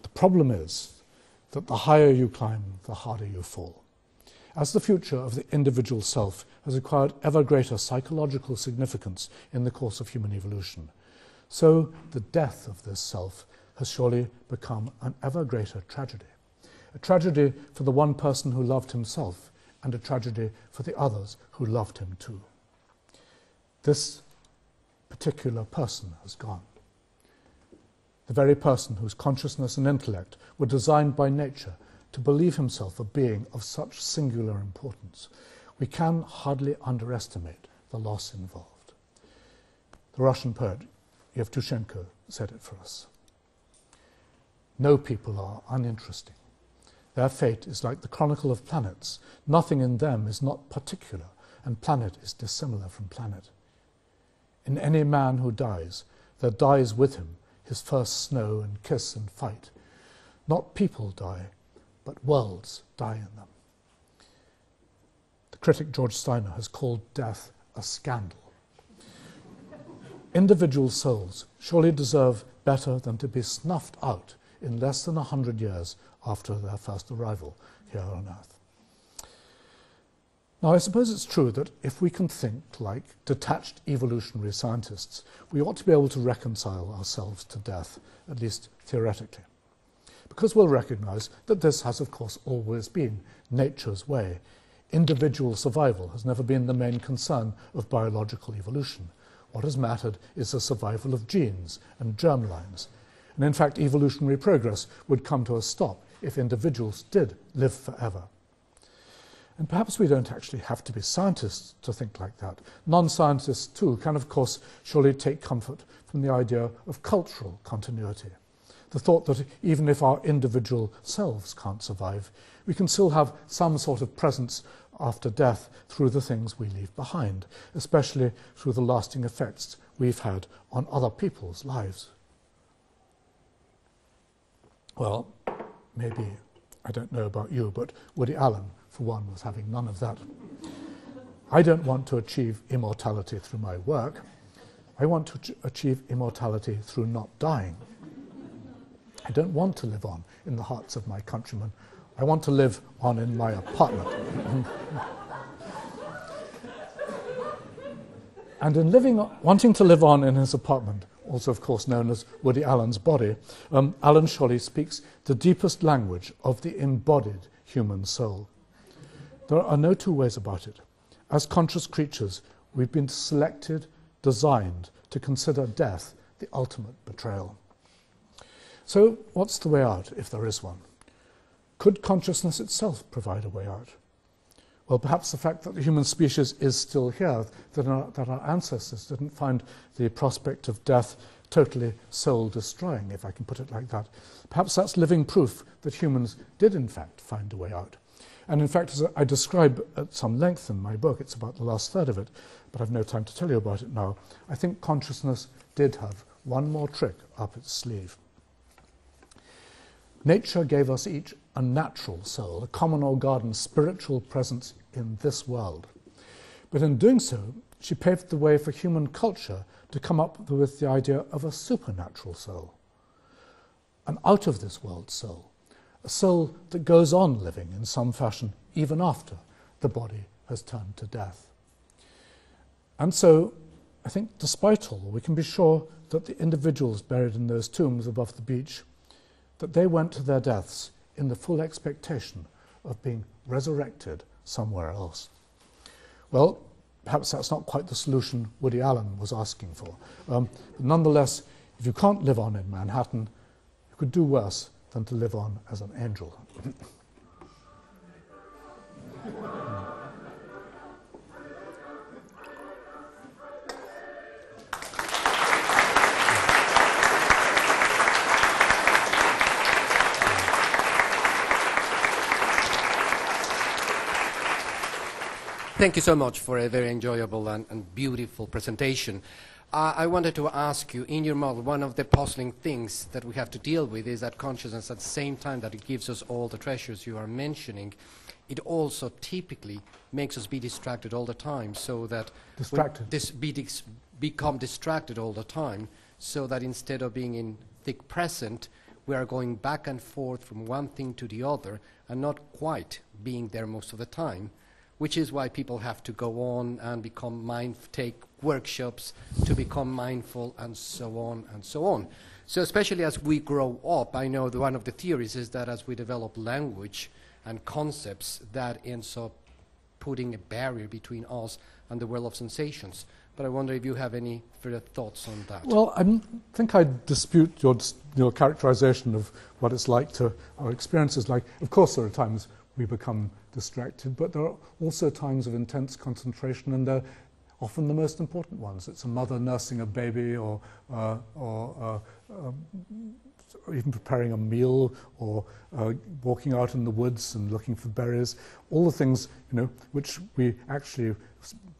The problem is that the higher you climb, the harder you fall. As the future of the individual self has acquired ever greater psychological significance in the course of human evolution, so the death of this self has surely become an ever greater tragedy. A tragedy for the one person who loved himself, and a tragedy for the others who loved him too. This particular person has gone. The very person whose consciousness and intellect were designed by nature to believe himself a being of such singular importance. We can hardly underestimate the loss involved. The Russian poet Yevtushenko said it for us. No people are uninteresting. Their fate is like the chronicle of planets. Nothing in them is not particular, and planet is dissimilar from planet. In any man who dies, there dies with him his first snow and kiss and fight. Not people die, but worlds die in them. The critic George Steiner has called death a scandal. Individual souls surely deserve better than to be snuffed out in less than 100 years after their first arrival here on Earth. Now, I suppose it's true that if we can think like detached evolutionary scientists, we ought to be able to reconcile ourselves to death, at least theoretically. Because we'll recognize that this has, of course, always been nature's way Individual survival has never been the main concern of biological evolution. What has mattered is the survival of genes and germlines. And in fact, evolutionary progress would come to a stop if individuals did live forever. And perhaps we don't actually have to be scientists to think like that. Non-scientists too can, of course, surely take comfort from the idea of cultural continuity. The thought that even if our individual selves can't survive, we can still have some sort of presence after death through the things we leave behind, especially through the lasting effects we've had on other people's lives. Well, maybe, I don't know about you, but Woody Allen, for one, was having none of that. I don't want to achieve immortality through my work. I want to achieve immortality through not dying. I don't want to live on in the hearts of my countrymen. I want to live on in my apartment. And in wanting to live on in his apartment, also of course known as Woody Allen's body, Alan Shawley speaks the deepest language of the embodied human soul. There are no two ways about it. As conscious creatures, we've been selected, designed to consider death the ultimate betrayal. So what's the way out, if there is one? Could consciousness itself provide a way out? Well, perhaps the fact that the human species is still here, that our ancestors didn't find the prospect of death totally soul-destroying, if I can put it like that. Perhaps that's living proof that humans did in fact find a way out. And in fact, as I describe at some length in my book, it's about the last third of it, but I've no time to tell you about it now, I think consciousness did have one more trick up its sleeve. Nature gave us each a natural soul, a common or garden spiritual presence in this world. But in doing so, she paved the way for human culture to come up with the idea of a supernatural soul, an out-of-this-world soul, a soul that goes on living in some fashion even after the body has turned to death. And so, I think despite all, we can be sure that the individuals buried in those tombs above the beach, that they went to their deaths in the full expectation of being resurrected somewhere else. Well, perhaps that's not quite the solution Woody Allen was asking for. But nonetheless, if you can't live on in Manhattan, you could do worse than to live on as an angel. Thank you so much for a very enjoyable and beautiful presentation. I wanted to ask you, in your model, one of the puzzling things that we have to deal with is that consciousness, at the same time that it gives us all the treasures you are mentioning, it also typically makes us be distracted all the time, so that become distracted all the time, so that instead of being in thick present, we are going back and forth from one thing to the other and not quite being there most of the time. Which is why people have to go on and take workshops to become mindful, and so on and so on. So especially as we grow up, I know that one of the theories is that as we develop language and concepts, that ends up putting a barrier between us and the world of sensations. But I wonder if you have any further thoughts on that. Well, I think I dispute your characterization of what it's like to our experiences like. Of course, there are times we become distracted, but there are also times of intense concentration, and they're often the most important ones. It's a mother nursing a baby, or even preparing a meal, or walking out in the woods and looking for berries. All the things, which we actually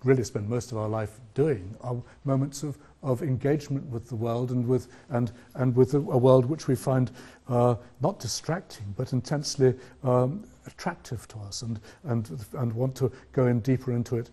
really spend most of our life doing, are moments of engagement with the world and with a world which we find not distracting but intensely attractive to us, and want to go in deeper into it,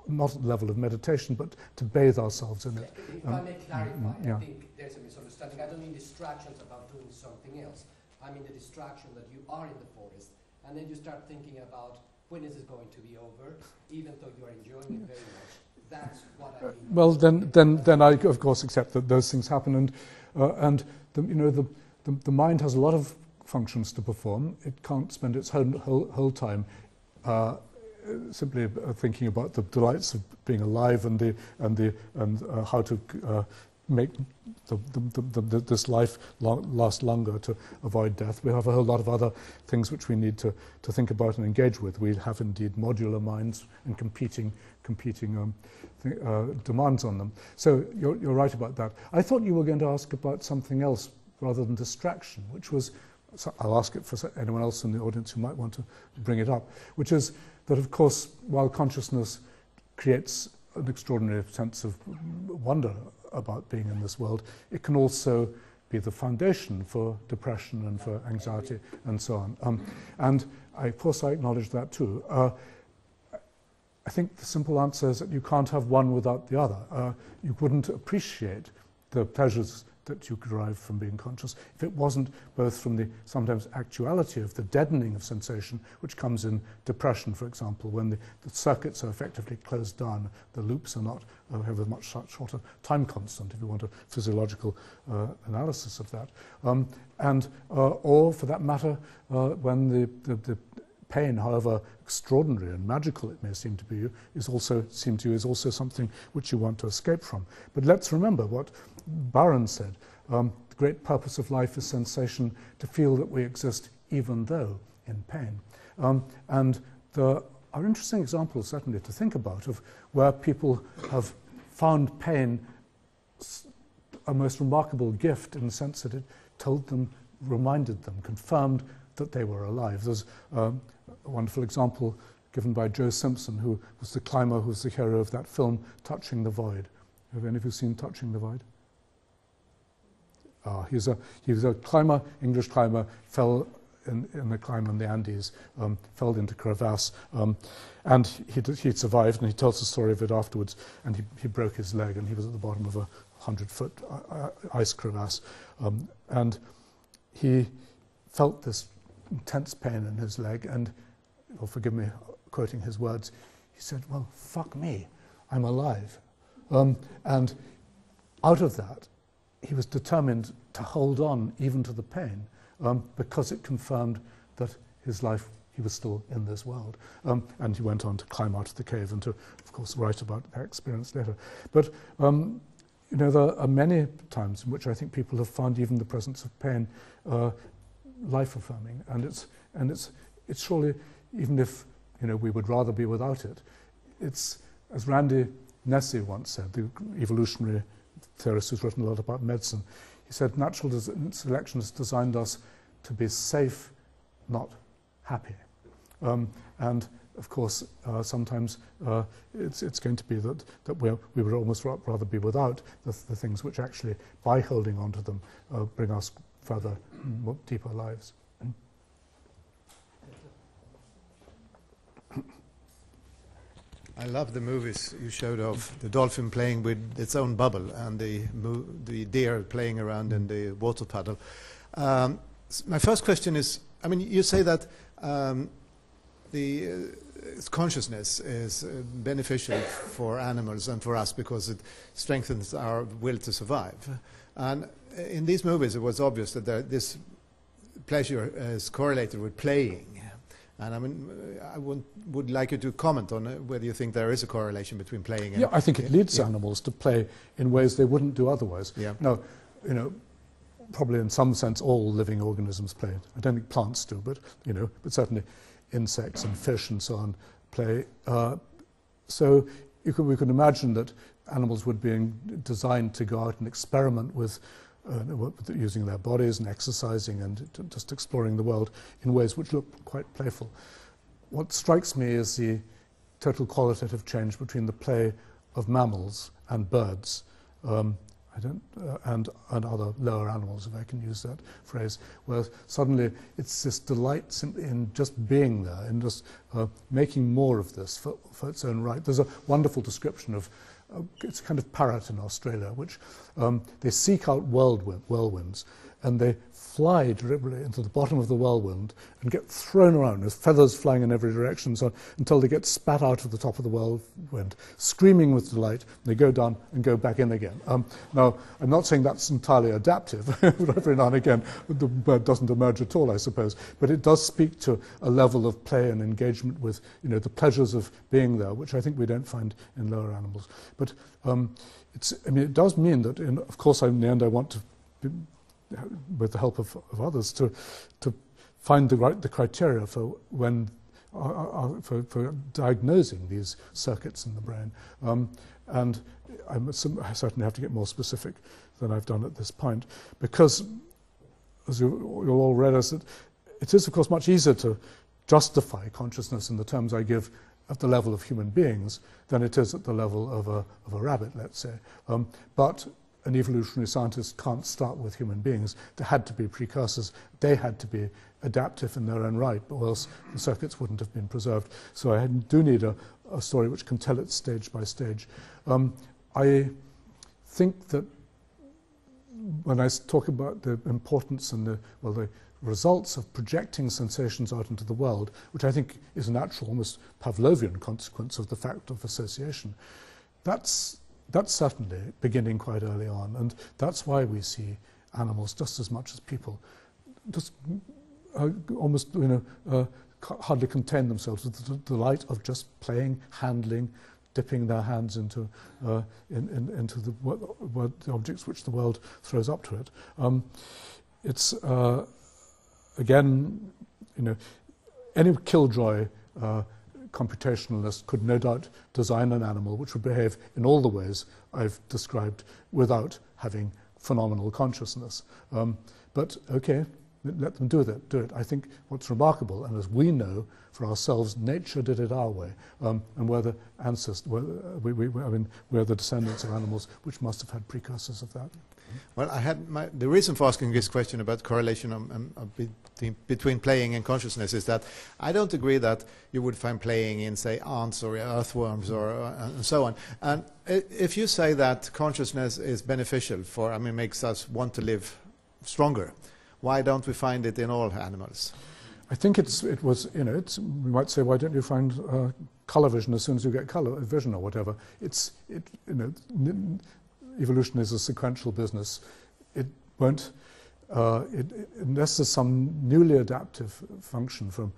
not at the level of meditation, but to bathe ourselves in it. If I may clarify, I think there's a misunderstanding. I don't mean distractions about doing something else. I mean the distraction that you are in the forest, and then you start thinking about when is it going to be over, even though you are enjoying it very much. That's what I mean. Well, then I of course accept that those things happen, and the mind has a lot of functions to perform. It can't spend its whole time simply thinking about the delights of being alive and how to make this life last longer to avoid death. We have a whole lot of other things which we need to think about and engage with. We have indeed modular minds and competing demands on them. So you're right about that. I thought you were going to ask about something else rather than distraction, which was, so I'll ask it for anyone else in the audience who might want to bring it up, which is that, of course, while consciousness creates an extraordinary sense of wonder about being in this world, it can also be the foundation for depression and for anxiety and so on. And of course I acknowledge that too. I think the simple answer is that you can't have one without the other. You wouldn't appreciate the pleasures that you derive from being conscious if it wasn't both from the sometimes actuality of the deadening of sensation, which comes in depression, for example, when the circuits are effectively closed down, the loops are not have a much shorter time constant, if you want a physiological analysis of that, or for that matter, when the pain, however extraordinary and magical it may seem to be, is also something which you want to escape from. But let's remember what Byron said, the great purpose of life is sensation, to feel that we exist even though in pain. And there are interesting examples, certainly, to think about of where people have found pain a most remarkable gift in the sense that it told them, reminded them, confirmed that they were alive. There's a wonderful example given by Joe Simpson, who was the climber who was the hero of that film, Touching the Void. Have any of you seen Touching the Void? He was a climber, English climber, fell in the climb in the Andes, fell into a crevasse, and he survived, and he tells the story of it afterwards, and he broke his leg, and he was at the bottom of a 100-foot ice crevasse, and he felt this intense pain in his leg, and, well, forgive me quoting his words, he said, well, fuck me, I'm alive. And out of that, he was determined to hold on even to the pain, because it confirmed that his life, he was still in this world. And he went on to climb out of the cave and to, of course, write about that experience later. But, you know, there are many times in which I think people have found even the presence of pain life-affirming. And it's surely, even if, you know, we would rather be without it, it's, as Randy Nesse once said, the evolutionary theorist who's written a lot about medicine, he said natural selection has designed us to be safe, not happy. And of course, sometimes it's going to be that we would almost rather be without the things which actually, by holding on to them, bring us further, deeper lives. I love the movies you showed of the dolphin playing with its own bubble and the deer playing around in the water puddle. My first question is, I mean, you say that the consciousness is beneficial for animals and for us because it strengthens our will to survive. And in these movies, it was obvious that this pleasure is correlated with playing. And I mean, I would like you to comment on whether you think there is a correlation between playing and... Yeah, I think it leads animals to play in ways they wouldn't do otherwise. Yeah. Now, you know, probably in some sense all living organisms play. I don't think plants do, but, you know, but certainly insects and fish and so on play. So we could imagine that animals would be designed to go out and experiment with using their bodies and exercising and just exploring the world in ways which look quite playful. What strikes me is the total qualitative change between the play of mammals and birds, and other lower animals, if I can use that phrase, where suddenly it's this delight simply in just being there, in just making more of this for its own right. There's a wonderful description of it's a kind of parrot in Australia, which they seek out whirlwinds, and they fly deliberately into the bottom of the whirlwind and get thrown around with feathers flying in every direction, so until they get spat out of the top of the whirlwind, screaming with delight. They go down and go back in again. Now, I'm not saying that's entirely adaptive. Every now and again, the bird doesn't emerge at all, I suppose, but it does speak to a level of play and engagement with, the pleasures of being there, which I think we don't find in lower animals. But it does mean that, of course, in the end, I want to, with the help of others, to find the criteria for when for diagnosing these circuits in the brain, and I certainly have to get more specific than I've done at this point, because, as you'll all realize, it is of course much easier to justify consciousness in the terms I give at the level of human beings than it is at the level of a rabbit, let's say. But an evolutionary scientist can't start with human beings. There had to be precursors. They had to be adaptive in their own right, or else the circuits wouldn't have been preserved. So I do need a story which can tell it stage by stage. I think that when I talk about the importance and the results of projecting sensations out into the world, which I think is a natural, almost Pavlovian consequence of the fact of association, that's certainly beginning quite early on, and that's why we see animals just as much as people just almost hardly contain themselves with the delight of just playing, handling, dipping their hands into the objects which the world throws up to it. It's again, any killjoy computationalist could no doubt design an animal which would behave in all the ways I've described without having phenomenal consciousness. But okay, let them do it. I think what's remarkable, and as we know for ourselves, nature did it our way, and we're the ancestors. We're the descendants of animals which must have had precursors of that. Well, I had the reason for asking this question about correlation between playing and consciousness is that I don't agree that you would find playing in, say, ants or earthworms and so on. And if you say that consciousness is beneficial makes us want to live stronger, why don't we find it in all animals? I think we might say, why don't you find color vision as soon as you get color vision or whatever? Evolution is a sequential business. It won't, unless there's some newly adaptive function for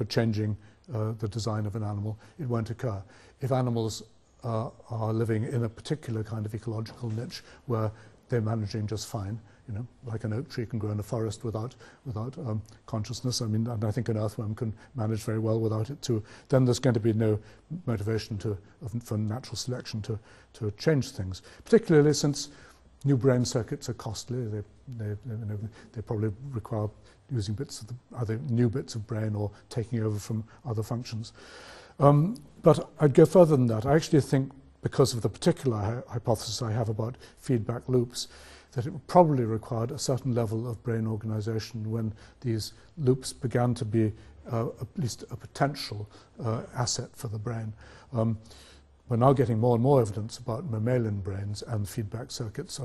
changing the design of an animal, it won't occur. If animals are living in a particular kind of ecological niche where they're managing just fine, like an oak tree can grow in a forest without consciousness. And I think an earthworm can manage very well without it too. Then there's going to be no motivation for natural selection to change things, particularly since new brain circuits are costly. They probably require using either new bits of brain or taking over from other functions. But I'd go further than that. I actually think, because of the particular hypothesis I have about feedback loops, that it probably required a certain level of brain organization when these loops began to be at least a potential asset for the brain. We're now getting more and more evidence about mammalian brains and feedback circuits.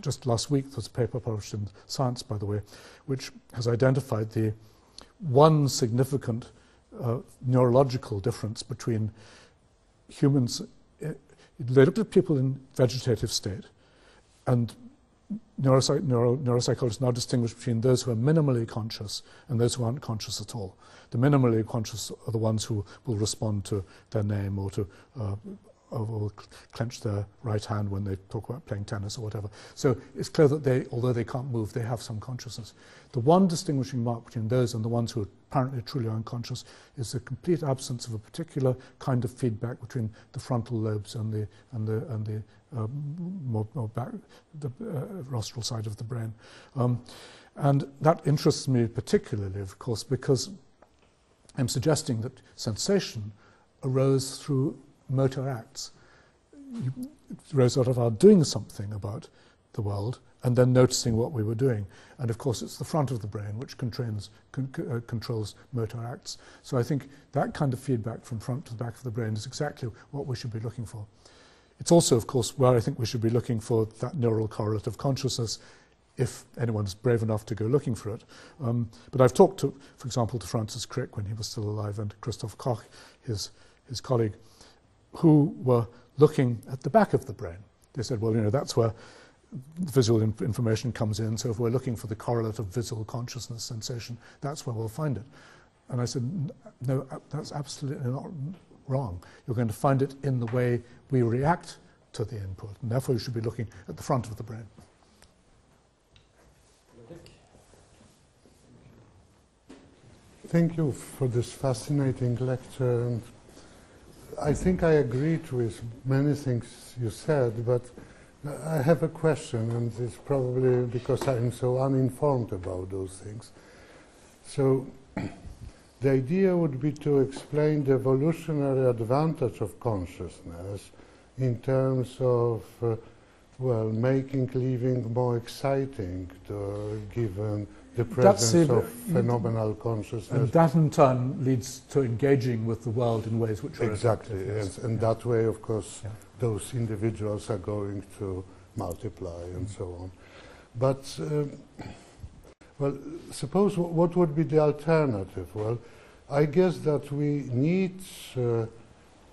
Just last week there was a paper published in Science, by the way, which has identified the one significant neurological difference between humans. They looked at people in vegetative state, and neuropsychologists now distinguish between those who are minimally conscious and those who aren't conscious at all. The minimally conscious are the ones who will respond to their name or or clench their right hand when they talk about playing tennis or whatever. So it's clear that although they can't move, they have some consciousness. The one distinguishing mark between those and the ones who are apparently truly unconscious is the complete absence of a particular kind of feedback between the frontal lobes and the rostral side of the brain. And that interests me particularly, of course, because I'm suggesting that sensation arose through motor acts. It arose out of our doing something about the world and then noticing what we were doing. And of course it's the front of the brain which controls motor acts. So I think that kind of feedback from front to the back of the brain is exactly what we should be looking for. It's also, of course, where I think we should be looking for that neural correlate of consciousness if anyone's brave enough to go looking for it. But I've talked to, for example, to Francis Crick when he was still alive, and Christoph Koch, his colleague, who were looking at the back of the brain. They said, well, that's where visual information comes in, so if we're looking for the correlate of visual consciousness sensation, that's where we'll find it. And I said, no, that's absolutely not wrong. You're going to find it in the way we react to the input, and therefore you should be looking at the front of the brain. Thank you for this fascinating lecture. And I think I agreed with many things you said, but I have a question, and it's probably because I'm so uninformed about those things. So the idea would be to explain the evolutionary advantage of consciousness in terms of, making living more exciting, given the presence of phenomenal consciousness. And that in turn leads to engaging with the world in ways which are exactly, effective, and that way, of course, those individuals are going to multiply and so on. But, suppose what would be the alternative? Well, I guess that we need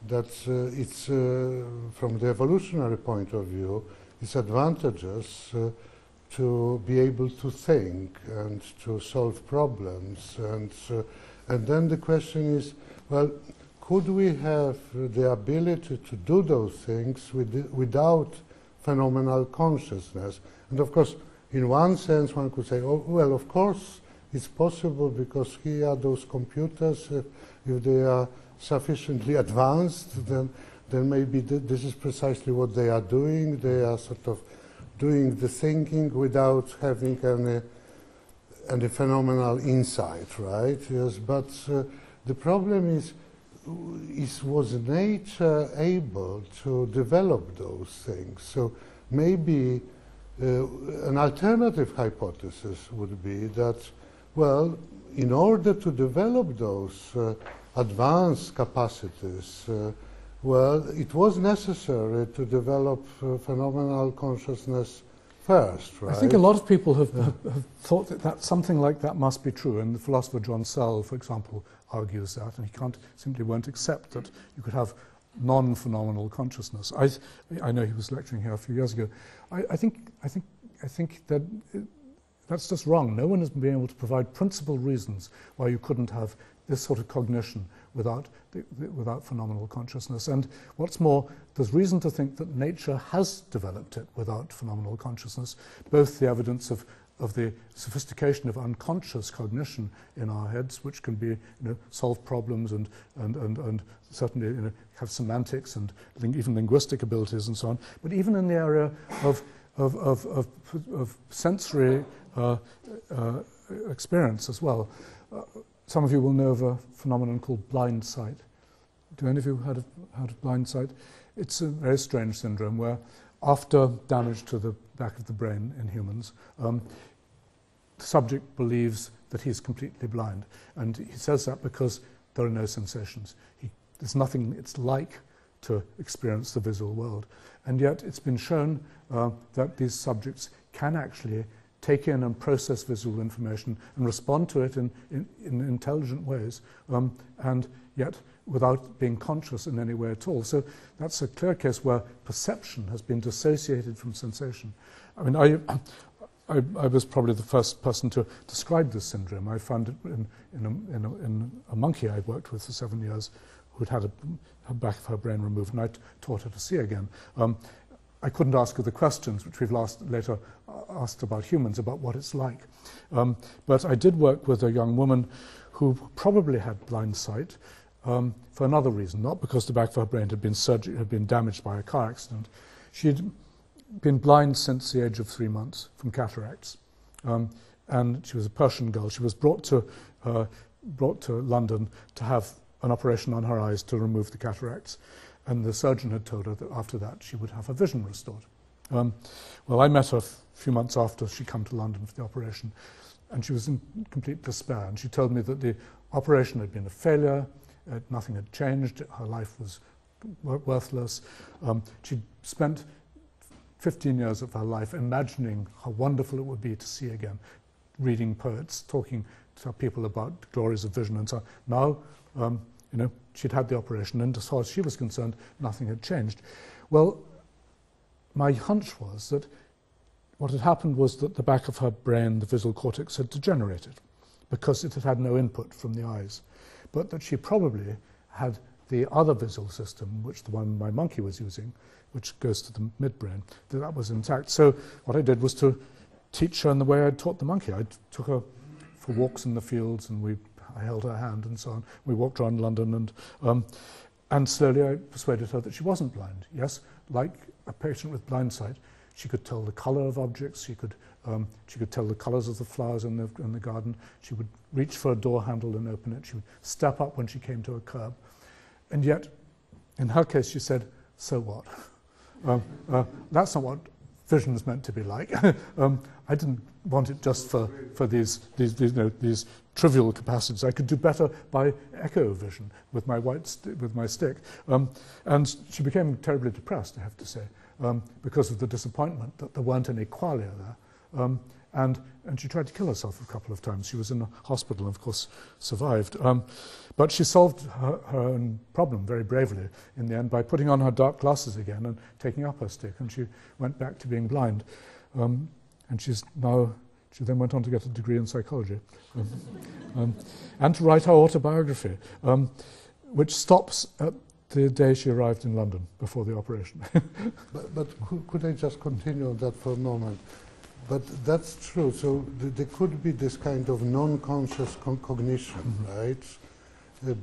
it's from the evolutionary point of view, it's advantageous to be able to think and to solve problems, and then the question is, well, could we have the ability to do those things without phenomenal consciousness? And of course, in one sense, one could say, oh, well, of course, it's possible, because here are those computers. If they are sufficiently advanced, then maybe this is precisely what they are doing. They are sort of doing the thinking without having any phenomenal insight, right? Yes, but the problem is was nature able to develop those things? So maybe an alternative hypothesis would be that, well, in order to develop those advanced capacities, it was necessary to develop phenomenal consciousness first, right? I think a lot of people have thought that something like that must be true, and the philosopher John Searle, for example, argues that, and he simply won't accept that you could have non-phenomenal consciousness. I know he was lecturing here a few years ago. I think that that's just wrong. No one has been able to provide principal reasons why you couldn't have this sort of cognition without phenomenal consciousness. And what's more, there's reason to think that nature has developed it without phenomenal consciousness, both the evidence of the sophistication of unconscious cognition in our heads, which can be, solve problems and certainly, have semantics and even linguistic abilities and so on. But even in the area of sensory experience as well. Some of you will know of a phenomenon called blind sight. Do any of you heard of blind sight? It's a very strange syndrome where, after damage to the back of the brain in humans, the subject believes that he's completely blind. And he says that because there are no sensations. There's nothing it's like to experience the visual world. And yet it's been shown that these subjects can actually take in and process visual information and respond to it in intelligent ways, and yet without being conscious in any way at all. So that's a clear case where perception has been dissociated from sensation. I mean, I was probably the first person to describe this syndrome. I found it in a monkey I worked with for 7 years, who'd had her back of her brain removed, and I taught her to see again. I couldn't ask her the questions which we've later asked about humans, about what it's like. But I did work with a young woman who probably had blind sight for another reason, not because the back of her brain had been damaged by a car accident. She'd been blind since the age of 3 months from cataracts. And she was a Persian girl. She was brought to London to have an operation on her eyes to remove the cataracts. And the surgeon had told her that after that she would have her vision restored. Well, I met her a few months after she'd come to London for the operation, and she was in complete despair. And she told me that the operation had been a failure, nothing had changed, her life was worthless. She'd spent 15 years of her life imagining how wonderful it would be to see again, reading poets, talking to people about glories of vision and so on. Now, you know, she'd had the operation, and as far as she was concerned, nothing had changed. Well, my hunch was that what had happened was that the back of her brain, the visual cortex, had degenerated because it had had no input from the eyes, but that she probably had the other visual system, which the one my monkey was using, which goes to the midbrain, that was intact. So what I did was to teach her in the way I'd taught the monkey. I took her for walks in the fields, and I held her hand and so on. We walked around London, and slowly I persuaded her that she wasn't blind. Yes, like a patient with blind sight, she could tell the colour of objects. She could tell the colours of the flowers in the garden. She would reach for a door handle and open it. She would step up when she came to a curb. And yet, in her case, she said, "So what?" That's not what vision's meant to be like. I didn't want it just for these trivial capacities. I could do better by echo vision with my stick. And she became terribly depressed, I have to say, because of the disappointment that there weren't any qualia there. And she tried to kill herself a couple of times. She was in a hospital and, of course, survived. But she solved her own problem very bravely in the end by putting on her dark glasses again and taking up her stick, and she went back to being blind. And she then went on to get a degree in psychology and to write her autobiography, which stops at the day she arrived in London before the operation. but could I just continue on that for a moment? But that's true. So there could be this kind of non-conscious cognition, right?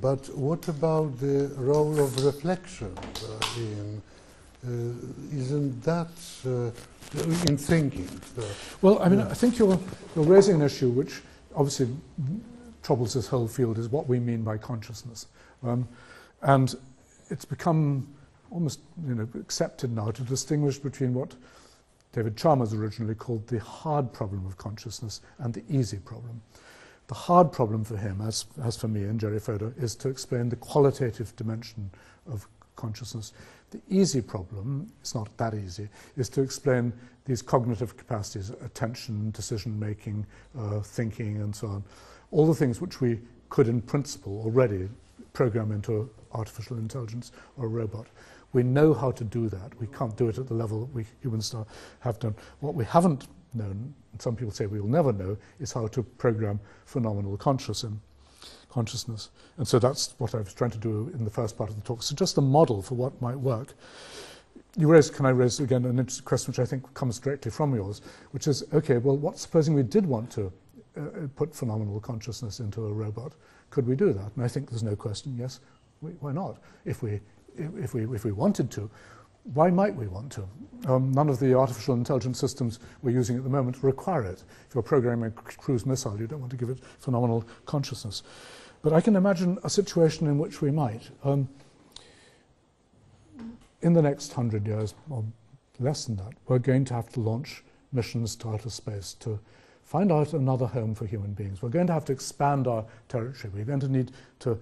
But what about the role of reflection isn't that in thinking? Well, I mean, I think you're raising an issue which obviously troubles this whole field, is what we mean by consciousness. And it's become almost accepted now to distinguish between what David Chalmers originally called the hard problem of consciousness and the easy problem. The hard problem for him, as for me and Jerry Fodor, is to explain the qualitative dimension of consciousness. The easy problem, it's not that easy, is to explain these cognitive capacities, attention, decision-making, thinking, and so on. All the things which we could, in principle, already program into artificial intelligence or a robot. We know how to do that. We can't do it at the level that we humans have done. What we haven't known, and some people say we will never know, is how to program phenomenal consciousness. And so that's what I was trying to do in the first part of the talk. So just a model for what might work. Can I raise again an interesting question which I think comes directly from yours, which is, okay, well, supposing we did want to put phenomenal consciousness into a robot, could we do that? And I think there's no question, yes, why not? If we wanted to, why might we want to? None of the artificial intelligence systems we're using at the moment require it. If you're programming a cruise missile, you don't want to give it phenomenal consciousness. But I can imagine a situation in which we might. In the next 100 years, or less than that, we're going to have to launch missions to outer space to find out another home for human beings. We're going to have to expand our territory. We're going to need to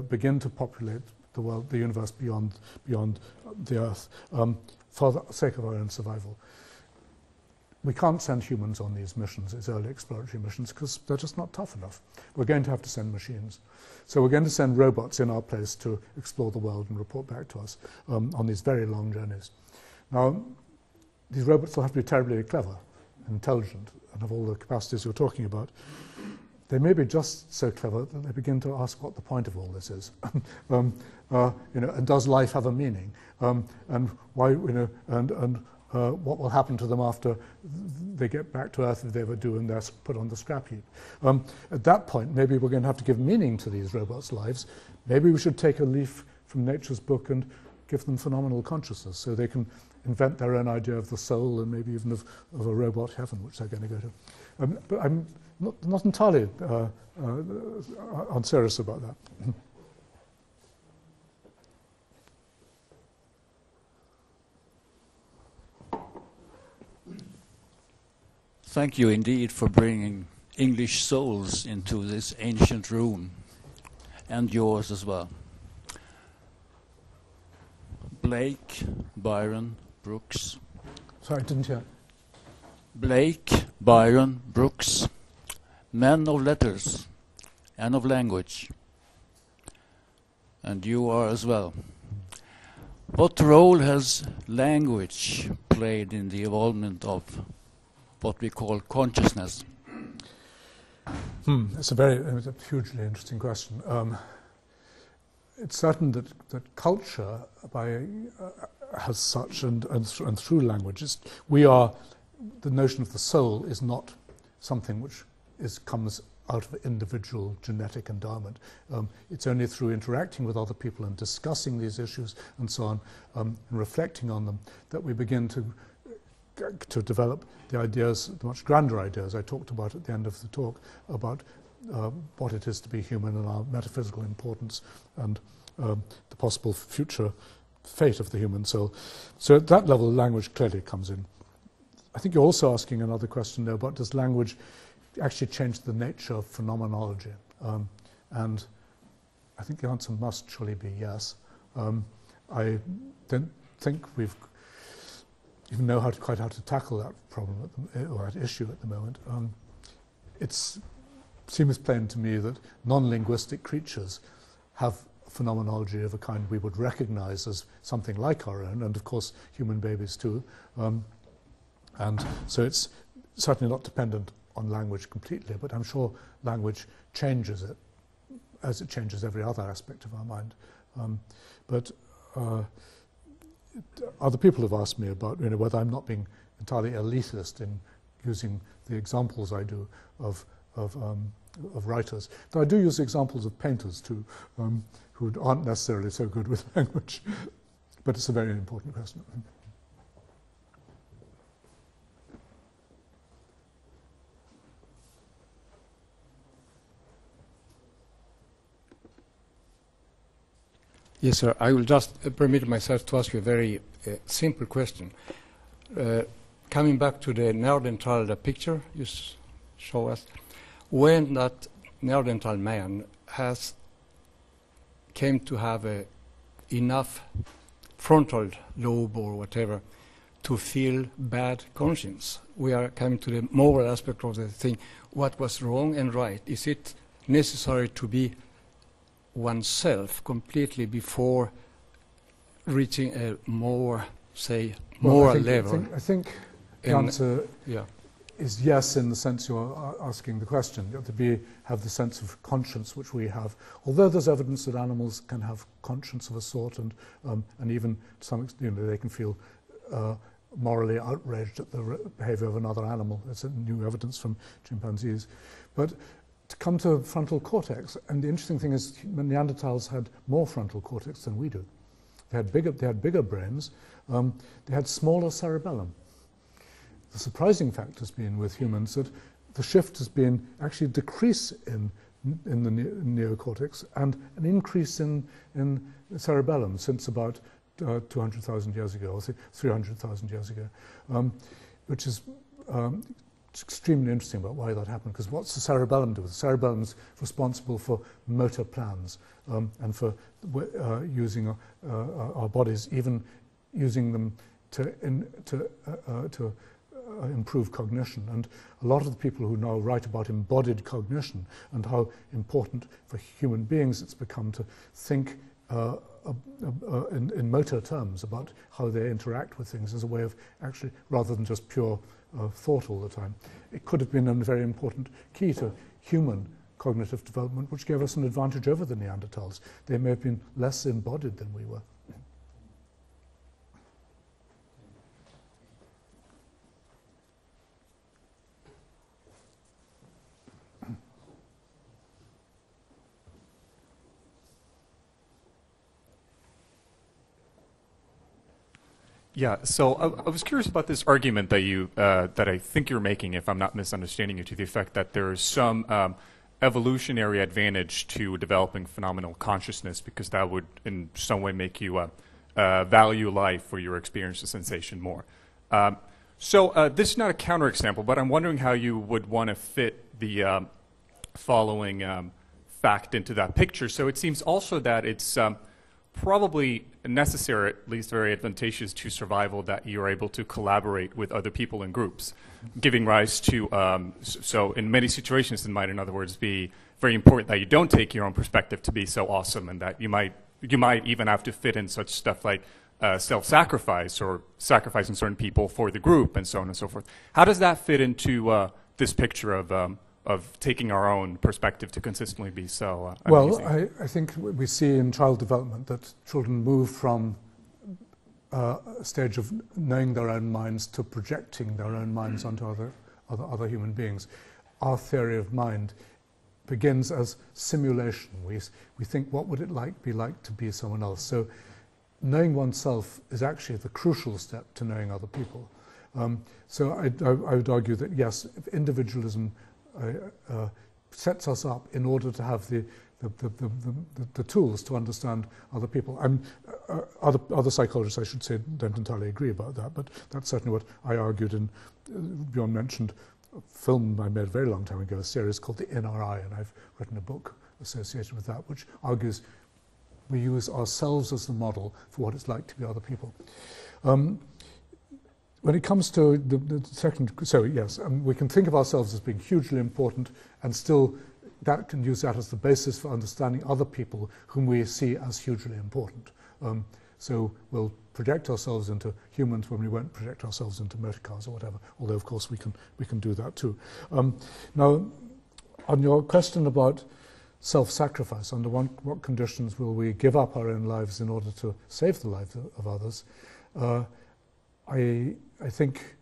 begin to populate the world, the universe beyond the Earth, for the sake of our own survival. We can't send humans on these missions, these early exploratory missions, because they're just not tough enough. We're going to have to send machines. So we're going to send robots in our place to explore the world and report back to us on these very long journeys. Now, these robots will have to be terribly clever, intelligent, and have all the capacities you're talking about. They may be just so clever that they begin to ask what the point of all this is. And does life have a meaning? And why, what will happen to them after they get back to Earth, if they ever do, and they're put on the scrap heap? At that point, maybe we're going to have to give meaning to these robots' lives. Maybe we should take a leaf from nature's book and give them phenomenal consciousness so they can invent their own idea of the soul and maybe even of a robot heaven, which they're going to go to. But I'm not entirely unserious about that. Thank you indeed for bringing English souls into this ancient room, and yours as well. Blake, Byron, Brooks, Sorry, I didn't hear. Blake, Byron, Brooks, men of letters and of language. And you are as well. What role has language played in the evolvement of what we call consciousness? It's a hugely interesting question. It's certain that culture, has such, and through languages, the notion of the soul is not something which comes out of individual genetic endowment. It's only through interacting with other people and discussing these issues and so on, and reflecting on them, that we begin to develop the ideas, the much grander ideas I talked about at the end of the talk, about what it is to be human and our metaphysical importance and the possible future fate of the human soul. So at that level, language clearly comes in. I think you're also asking another question there about, does language actually change the nature of phenomenology? And I think the answer must surely be yes. I don't think we've even know quite how to tackle that problem or that issue at the moment. It seems plain to me that non-linguistic creatures have phenomenology of a kind we would recognize as something like our own, and of course human babies too. And so it's certainly not dependent on language completely, but I'm sure language changes it as it changes every other aspect of our mind. But other people have asked me about whether I'm not being entirely elitist in using the examples I do of writers. Though I do use examples of painters too, who aren't necessarily so good with language. But it's a very important question. Yes, sir. I will just permit myself to ask you a very simple question. Coming back to the Neanderthal picture you show us, when that Neanderthal man came to have enough frontal lobe or whatever to feel bad conscience, we are coming to the moral aspect of the thing. What was wrong and right? Is it necessary to be oneself completely before reaching a more, say, moral level? I think the answer is yes, in the sense you're asking the question. You have to have the sense of conscience which we have. Although there's evidence that animals can have conscience of a sort, and even to some extent, they can feel morally outraged at the behavior of another animal. There's new evidence from chimpanzees, but to come to frontal cortex, and the interesting thing is Neanderthals had more frontal cortex than we do. They had bigger brains. They had smaller cerebellum. The surprising fact has been with humans that the shift has been actually a decrease in the neocortex and an increase in cerebellum since about 200,000 years ago, or 300,000 years ago, which is it's extremely interesting about why that happened, because what's the cerebellum do? The cerebellum is responsible for motor plans and for using our bodies, even using them to improve cognition. And a lot of the people who now write about embodied cognition and how important for human beings it's become to think in motor terms about how they interact with things as a way of actually, rather than just pure thought all the time. It could have been a very important key to human cognitive development, which gave us an advantage over the Neanderthals. They may have been less embodied than we were. Yeah, so I was curious about this argument that that I think you're making, if I'm not misunderstanding you, to the effect that there's some evolutionary advantage to developing phenomenal consciousness, because that would in some way make you value life or your experience of sensation more. So this is not a counterexample, but I'm wondering how you would want to fit the following fact into that picture. So it seems also that it's probably necessary, at least very advantageous to survival, that you're able to collaborate with other people in groups, giving rise to, so in many situations it might, in other words, be very important that you don't take your own perspective to be so awesome, and that you might even have to fit in such stuff like self-sacrifice or sacrificing certain people for the group and so on and so forth. How does that fit into this picture of taking our own perspective to consistently be so well, I think we see in child development that children move from a stage of knowing their own minds to projecting their own minds onto other human beings. Our theory of mind begins as simulation. We think, what would it be like to be someone else? So knowing oneself is actually the crucial step to knowing other people. So I would argue that, yes, individualism sets us up in order to have the tools to understand other people. Other psychologists, I should say, don't entirely agree about that, but that's certainly what I argued in, Bjorn mentioned, a film I made a very long time ago, a series called The Inner Eye, and I've written a book associated with that, which argues we use ourselves as the model for what it's like to be other people. When it comes to the second, so yes, we can think of ourselves as being hugely important, and still that can use that as the basis for understanding other people whom we see as hugely important. So we'll project ourselves into humans when we won't project ourselves into motor cars or whatever, although of course we can do that too. Now, on your question about self-sacrifice, under what conditions will we give up our own lives in order to save the lives of others, I think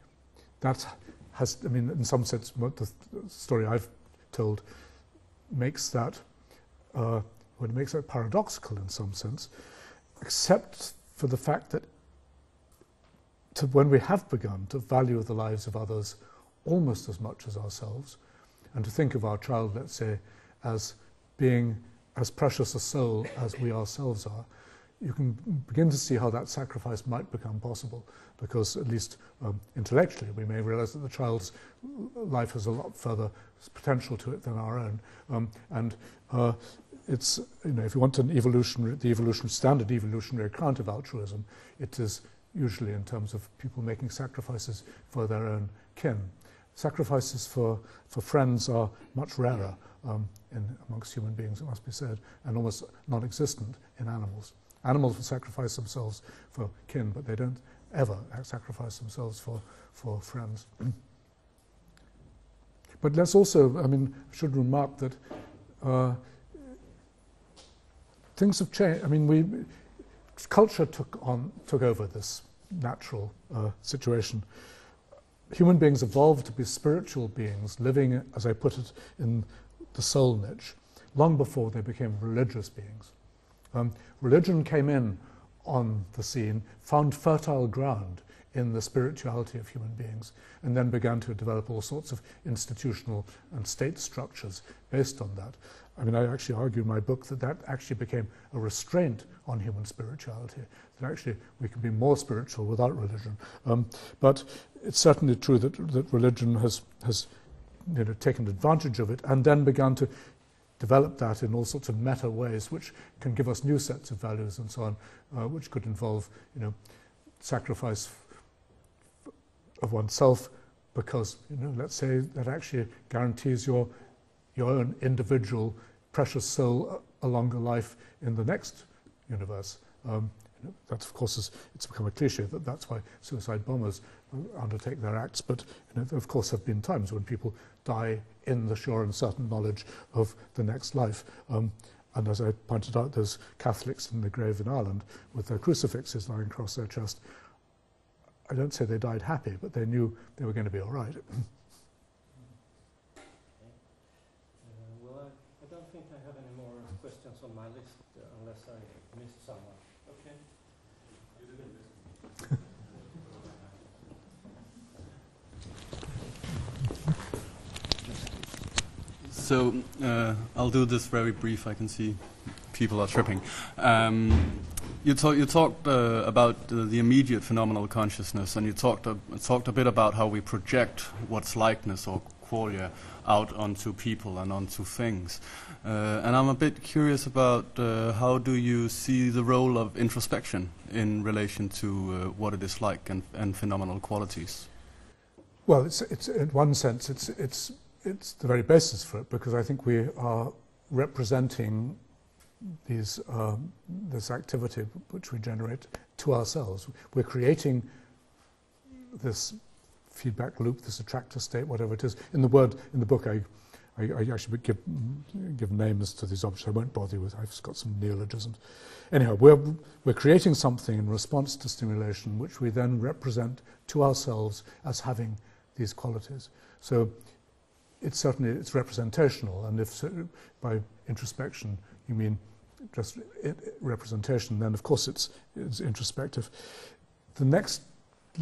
that has, I mean, in some sense, what the story I've told makes that, makes that paradoxical in some sense, except for the fact that when we have begun to value the lives of others almost as much as ourselves, and to think of our child, let's say, as being as precious a soul as we ourselves are, you can begin to see how that sacrifice might become possible, because at least intellectually we may realize that the child's life has a lot further potential to it than our own. It's, you know, if you want the standard evolutionary account of altruism, it is usually in terms of people making sacrifices for their own kin. Sacrifices for friends are much rarer amongst human beings, it must be said, and almost non-existent in animals. Animals will sacrifice themselves for kin, but they don't ever sacrifice themselves for friends. But let's also, I mean, I should remark that things have changed. I mean, culture took over this natural situation. Human beings evolved to be spiritual beings, living, as I put it, in the soul niche, long before they became religious beings. Religion came in on the scene, found fertile ground in the spirituality of human beings, and then began to develop all sorts of institutional and state structures based on that. I mean, I actually argue in my book that actually became a restraint on human spirituality, that actually we can be more spiritual without religion. But it's certainly true that religion has taken advantage of it and then begun to develop that in all sorts of meta ways, which can give us new sets of values and so on, which could involve, sacrifice of oneself because, let's say that actually guarantees your own individual precious soul a longer life in the next universe. That, of course, it's become a cliche that that's why suicide bombers undertake their acts, but there, of course, have been times when people die in the sure and certain knowledge of the next life. And as I pointed out, there's Catholics in the grave in Ireland with their crucifixes lying across their chest. I don't say they died happy, but they knew they were going to be all right. Well, I don't think I have any more questions on my list unless I missed someone. Okay. You didn't miss. So I'll do this very brief. I can see people are tripping. You talked about the immediate phenomenal consciousness, and you talked a bit about how we project what's likeness or qualia out onto people and onto things. And I'm a bit curious about how do you see the role of introspection in relation to what it is like and phenomenal qualities? Well, it's in one sense it's the very basis for it, because I think we are representing these this activity which we generate to ourselves. We're creating this feedback loop, this attractor state, whatever it is. In the book, I actually give names to these objects. I won't bother you with. I've got some neologisms. Anyhow, we're creating something in response to stimulation, which we then represent to ourselves as having these qualities. So it's representational, and if by introspection you mean just representation, then of course it's introspective. The next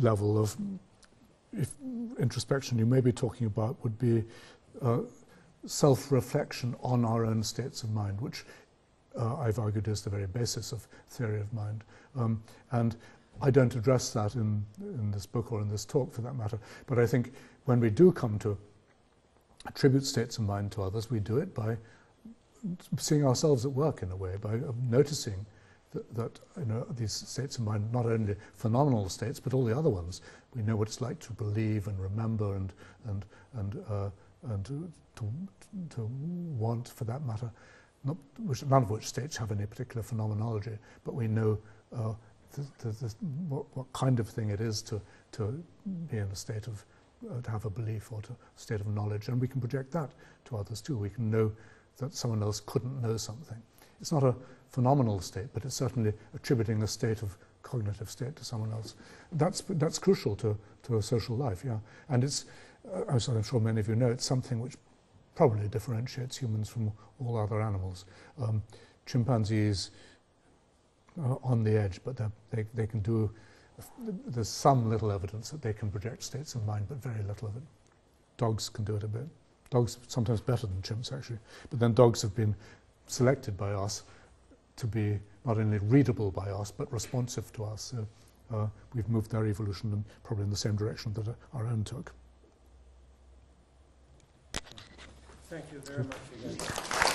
level of introspection you may be talking about would be self-reflection on our own states of mind, which I've argued is the very basis of theory of mind. And I don't address that in this book or in this talk for that matter, but I think when we do come to attribute states of mind to others, we do it by seeing ourselves at work in a way, by noticing that these states of mind, not only phenomenal states, but all the other ones. We know what it's like to believe and remember and to want, for that matter. None of which states have any particular phenomenology, but we know what kind of thing it is to be in a state of to have a belief or to a state of knowledge, and we can project that to others too. We can know that someone else couldn't know something. It's not a phenomenal state, but it's certainly attributing a state of cognitive state to someone else. That's crucial to a social life, yeah. And it's, as I'm sure many of you know, it's something which probably differentiates humans from all other animals. Chimpanzees are on the edge, but they can do. There's some little evidence that they can project states of mind, but very little of it. Dogs can do it a bit. Dogs sometimes better than chimps, actually. But then dogs have been selected by us to be not only readable by us, but responsive to us. So we've moved their evolution probably in the same direction that our own took. Thank you very much again.